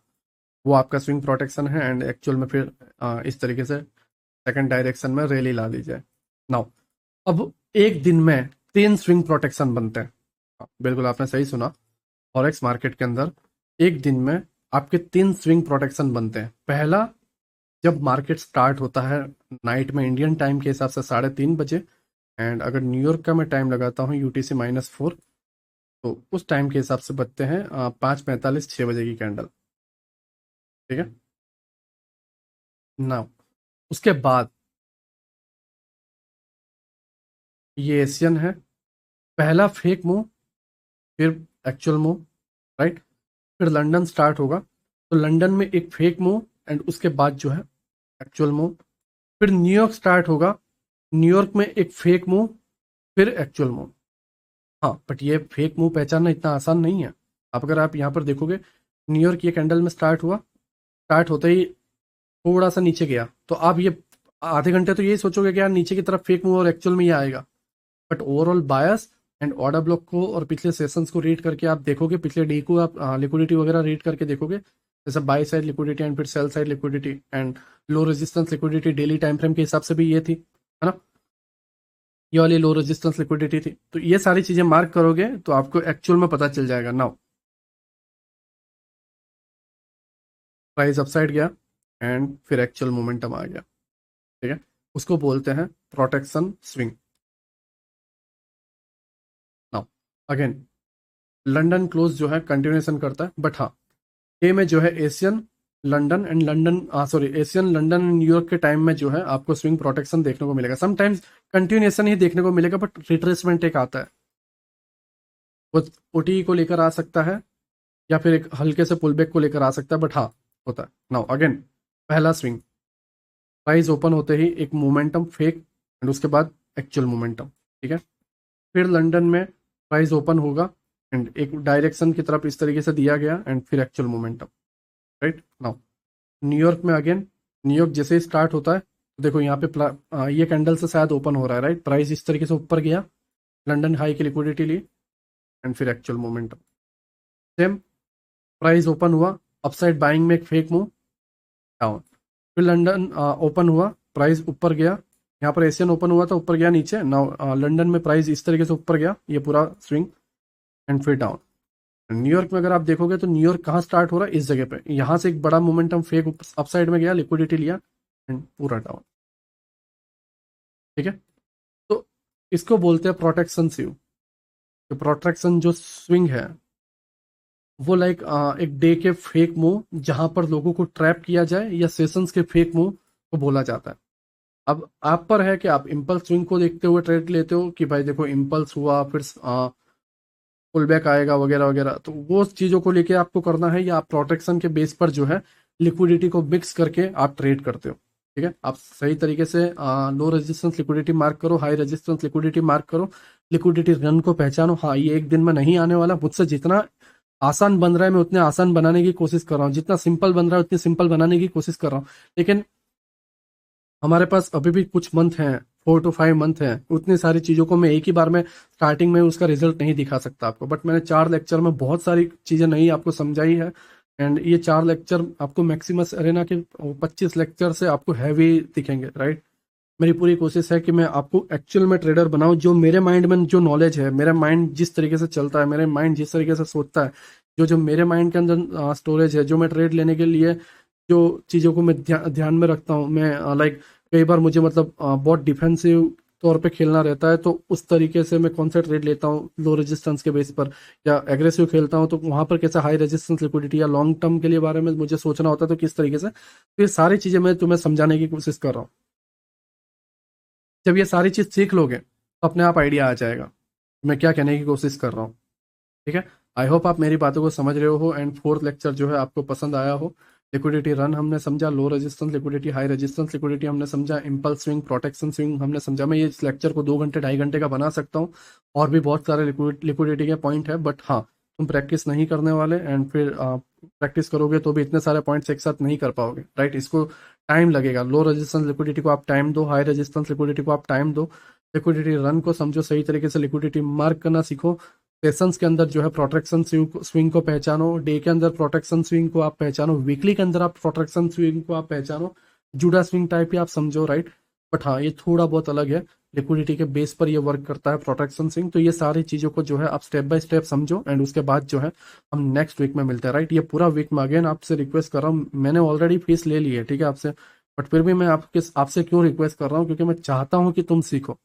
वो आपका स्विंग प्रोटेक्शन है। एंड एक्चुअल में फिर इस तरीके से सेकंड डायरेक्शन में रैली ला दी जाए। नाउ अब एक दिन में 3 स्विंग प्रोटेक्शन बनते हैं। बिल्कुल आपने सही सुना, फॉरेक्स मार्केट के अंदर एक दिन में आपके 3 स्विंग प्रोटेक्शन बनते हैं। पहला, जब मार्केट स्टार्ट होता है नाइट में इंडियन टाइम के हिसाब से 3:30 बजे, एंड अगर न्यूयॉर्क का मैं टाइम लगाता हूँ UTC-4, तो उस टाइम के हिसाब से बनते हैं 5:45, 6 बजे की कैंडल, ठीक है ना। उसके बाद ये एशियन है, पहला फेक मूव, फिर एक्चुअल मूव, राइट। फिर लंदन स्टार्ट होगा, तो लंदन में एक फेक मूव एंड उसके बाद जो है एक्चुअल मूव। फिर न्यूयॉर्क स्टार्ट होगा, न्यूयॉर्क में एक फेक मूव, फिर एक्चुअल मूव। हाँ, बट ये फेक मूव पहचानना इतना आसान नहीं है। अब अगर आप यहाँ पर देखोगे, न्यूयॉर्क ये कैंडल में स्टार्ट हुआ, स्टार्ट होते ही थोड़ा सा नीचे गया, तो आप ये आधे घंटे तो यही सोचोगे कि यार नीचे की तरफ फेक मूव और एक्चुअल में ये आएगा। But overall bias and order block को और पिछले सेशंस को रीड करके आप देखोगे, पिछले डे को आप लिक्विडिटी वगैरह रीड करके देखोगे, जैसे बाय साइड लिक्विडिटी एंड फिर sell side liquidity and low resistance liquidity daily time frame के हिसाब से भी ये थी, है ना, ये वाली लो रेजिस्टेंस लिक्विडिटी थी। तो ये सारी चीजें मार्क करोगे तो आपको एक्चुअल में पता चल जाएगा। नाउ प्राइस अपसाइड गया एंड फिर एक्चुअल मोमेंटम आ गया, ठीक है, उसको बोलते हैं protection swing. Now again London close जो है कंटिन्यूएशन करता है, बट हाँ ए में जो है Asian London and London sorry Asian London and New York के टाइम में जो है आपको स्विंग प्रोटेक्शन देखने को मिलेगा। समटाइम्स कंटिन्यूएशन ही देखने को मिलेगा, बट रिट्रेसमेंट एक आता है, वो ओटी को लेकर आ सकता है या फिर एक हल्के से पुलबैक को लेकर आ सकता है, बट हाँ होता है। नाउ अगेन पहला स्विंग, प्राइस ओपन होते ही एक मोमेंटम फेक एंड उसके बाद एक्चुअल मोमेंटम, ठीक है, फिर लंदन में प्राइस ओपन होगा एंड एक डायरेक्शन की तरफ इस तरीके से दिया गया एंड फिर actual momentum, right. Now New York में अगेन न्यूयॉर्क जैसे ही स्टार्ट होता है तो देखो यहाँ पे ये कैंडल से शायद ओपन हो रहा है, राइट, प्राइस इस तरीके से ऊपर गया, लंदन हाई की लिक्विडिटी ली एंड फिर actual momentum same, price open हुआ अपसाइड बाइंग में एक फेक मूव डाउन, फिर लंदन ओपन हुआ प्राइस ऊपर गया, यहाँ पर एशियन ओपन हुआ था ऊपर गया नीचे, नाउ लंदन में प्राइस इस तरीके से ऊपर गया ये पूरा स्विंग एंड फिर डाउन। न्यूयॉर्क में अगर आप देखोगे तो न्यूयॉर्क कहाँ स्टार्ट हो रहा है, इस जगह पे, यहाँ से एक बड़ा मोमेंटम फेक अपसाइड में गया, लिक्विडिटी लिया एंड पूरा डाउन, ठीक है। तो इसको बोलते हैं प्रोटेक्शन स्विंग। तो प्रोटेक्शन जो स्विंग है वो लाइक एक डे के फेक मूव जहां पर लोगों को ट्रैप किया जाए या सेशंस के फेक मूव को बोला जाता है। अब आप पर है कि आप इम्पल्स स्विंग को देखते हुए ट्रेड लेते हो कि भाई देखो इम्पल्स हुआ फिर पुल बैक आएगा वगैरह वगैरह, तो वो चीज़ों को लेके आपको करना है, या आप प्रोटेक्शन के बेस पर जो है लिक्विडिटी को मिक्स करके आप ट्रेड करते हो, ठीक है। आप सही तरीके से लो रेजिस्टेंस लिक्विडिटी मार्क करो, हाई रेजिस्टेंस लिक्विडिटी मार्क करो, लिक्विडिटी रन को पहचानो, हाँ ये एक दिन में नहीं आने वाला, मुझसे जितना आसान बन रहा है मैं उतने आसान बनाने की कोशिश कर रहा हूँ, जितना सिंपल बन रहा है उतनी सिंपल बनाने की कोशिश कर रहा हूँ, लेकिन हमारे पास अभी भी कुछ मंथ हैं, 4 to 5 मंथ हैं, उतनी सारी चीज़ों को मैं एक ही बार में स्टार्टिंग में उसका रिजल्ट नहीं दिखा सकता आपको, बट मैंने 4 लेक्चर में बहुत सारी चीज़ें नई आपको समझाई है एंड ये 4 लेक्चर आपको मैक्सिमस अरेना के 25 लेक्चर से आपको हैवी दिखेंगे, राइट। मेरी पूरी कोशिश है कि मैं आपको एक्चुअल में ट्रेडर बनाऊं, जो मेरे माइंड में जो नॉलेज है, मेरा माइंड जिस तरीके से चलता है, मेरे माइंड जिस तरीके से सोचता है, जो जो मेरे माइंड के अंदर स्टोरेज है, जो मैं ट्रेड लेने के लिए जो चीज़ों को मैं ध्यान में रखता हूँ, मैं लाइक कई बार मुझे मतलब बहुत डिफेंसिव तौर पे खेलना रहता है, तो उस तरीके से मैं कौन सा ट्रेड लेता हूँ लो रेजिस्टेंस के बेस पर, या एग्रेसिव खेलता हूँ तो वहां पर कैसे हाई रेजिस्टेंस लिक्विडिटी या लॉन्ग टर्म के लिए बारे में मुझे सोचना होता है तो किस तरीके से, तो ये सारी चीज़ें मैं तुम्हें समझाने की कोशिश कर रहा हूँ। जब ये सारी चीज़ सीख लोगे तो अपने आप आइडिया आ जाएगा मैं क्या कहने की कोशिश कर रहा हूँ, ठीक है। आई होप आप मेरी बातों को समझ रहे हो एंड 4th लेक्चर जो है आपको पसंद आया हो। लिक्विडिटी रन हमने समझा, low resistance liquidity, high resistance liquidity हमने समझा, इम्पल्स स्विंग, प्रोटेक्शन स्विंग हमने समझा। मैं ये इस लेक्चर को 2 घंटे 2.5 घंटे का बना सकता हूँ, और भी बहुत सारे लिक्विडिटी के पॉइंट है, बट हाँ तुम प्रैक्टिस नहीं करने वाले एंड फिर प्रैक्टिस करोगे तो भी इतने सारे पॉइंट्स एक साथ नहीं कर पाओगे, राइट। इसको टाइम लगेगा, लो रेजिस्टेंस लिक्विडिटी को आप टाइम दो, हाई रेजिस्टेंस लिक्विडिटी को आप टाइम दो, लिक्विडिटी रन को समझो, सही तरीके से लिक्विडिटी मार्क करना सीखो, सेशंस के अंदर जो है प्रोटेक्शन स्विंग को पहचानो, डे के अंदर प्रोटेक्शन स्विंग को आप पहचानो, वीकली के अंदर आप प्रोटेक्शन स्विंग को आप पहचानो, जुड़ा स्विंग टाइप ही आप समझो, राइट। बट हाँ ये थोड़ा बहुत अलग है, लिक्विडिटी के बेस पर ये वर्क करता है प्रोटेक्शन स्विंग। तो ये सारी चीज़ों को जो है आप स्टेप बाय स्टेप समझो एंड उसके बाद जो है हम नेक्स्ट वीक में मिलते हैं, राइट। ये पूरा वीक में अगेन आपसे रिक्वेस्ट कर रहा हूँ, मैंने ऑलरेडी फीस ले ली है, ठीक है, आपसे, बट फिर भी मैं आपसे क्यों रिक्वेस्ट कर रहा हूँ, क्योंकि मैं चाहता हूँ कि तुम सीखो,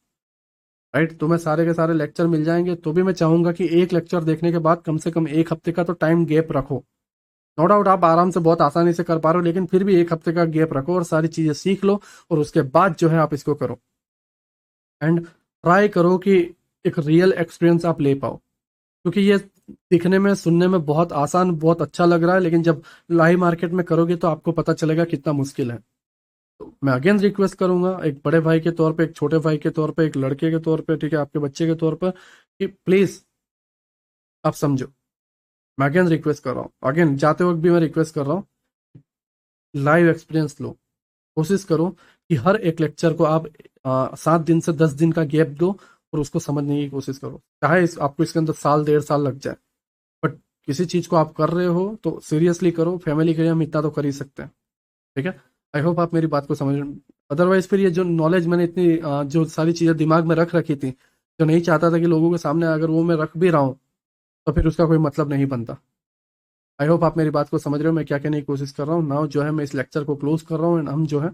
राइट। तुम्हें सारे के सारे लेक्चर मिल जाएंगे तो भी मैं चाहूंगा कि एक लेक्चर देखने के बाद कम से कम 1 हफ्ते का तो टाइम गैप रखो। नो डाउट आप आराम से बहुत आसानी से कर पा रहे हो, लेकिन फिर भी 1 हफ्ते का गैप रखो और सारी चीजें सीख लो, और उसके बाद जो है आप इसको करो एंड ट्राई करो कि एक रियल एक्सपीरियंस आप ले पाओ, क्योंकि ये दिखने में सुनने में बहुत आसान बहुत अच्छा लग रहा है, लेकिन जब लाइव मार्केट में करोगे तो आपको पता चलेगा कितना मुश्किल है। तो मैं अगेन रिक्वेस्ट करूंगा एक बड़े भाई के तौर पे, एक छोटे भाई के तौर पे, एक लड़के के तौर पे, ठीक है, आपके बच्चे के तौर पर, कि प्लीज आप समझो, मैं अगेन रिक्वेस्ट कर रहा हूँ, अगेन जाते वक्त भी मैं रिक्वेस्ट कर रहा हूँ, लाइव एक्सपीरियंस लो। कोशिश करो कि हर एक लेक्चर को आप 7 दिन से 10 दिन का गैप दो और उसको समझने की कोशिश करो, चाहे आपको इसके अंदर साल 1.5 साल लग जाए, बट किसी चीज को आप कर रहे हो तो सीरियसली करो। फैमिली के लिए हम इतना तो कर ही सकते हैं, ठीक है। आई होप आप मेरी बात को समझ। अदरवाइज फिर ये जो नॉलेज मैंने इतनी जो सारी चीजें दिमाग में रख रखी थी, जो नहीं चाहता था कि लोगों के सामने अगर वो मैं रख भी रहा हूँ तो फिर उसका कोई मतलब नहीं बनता। आई होप आप मेरी बात को समझ रहे हो मैं क्या कहने की कोशिश कर रहा हूँ। नाउ जो है मैं इस लेक्चर को क्लोज कर रहा हूँ एंड हम जो है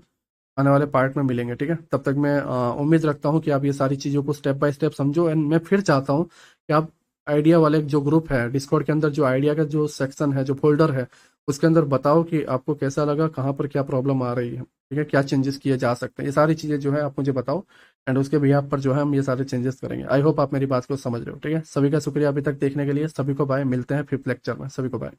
आने वाले पार्ट में मिलेंगे, ठीक है। तब तक मैं उम्मीद रखता हूँ कि आप ये सारी चीज़ों को स्टेप बाय स्टेप समझो। एंड मैं फिर चाहता हूँ कि आप आइडिया वाले जो ग्रुप है डिस्कॉर्ड के अंदर, जो आइडिया का जो सेक्शन है, जो फोल्डर है, उसके अंदर बताओ कि आपको कैसा लगा, कहाँ पर क्या प्रॉब्लम आ रही है, ठीक है, क्या चेंजेस किए जा सकते हैं। ये सारी चीज़ें जो है आप मुझे बताओ एंड उसके बिहाफ पर जो है हम ये सारे चेंजेस करेंगे। आई होप आप मेरी बात को समझ रहे हो, ठीक है। सभी का शुक्रिया अभी तक देखने के लिए। सभी को बाय, मिलते हैं 5th लेक्चर में। सभी को बाय।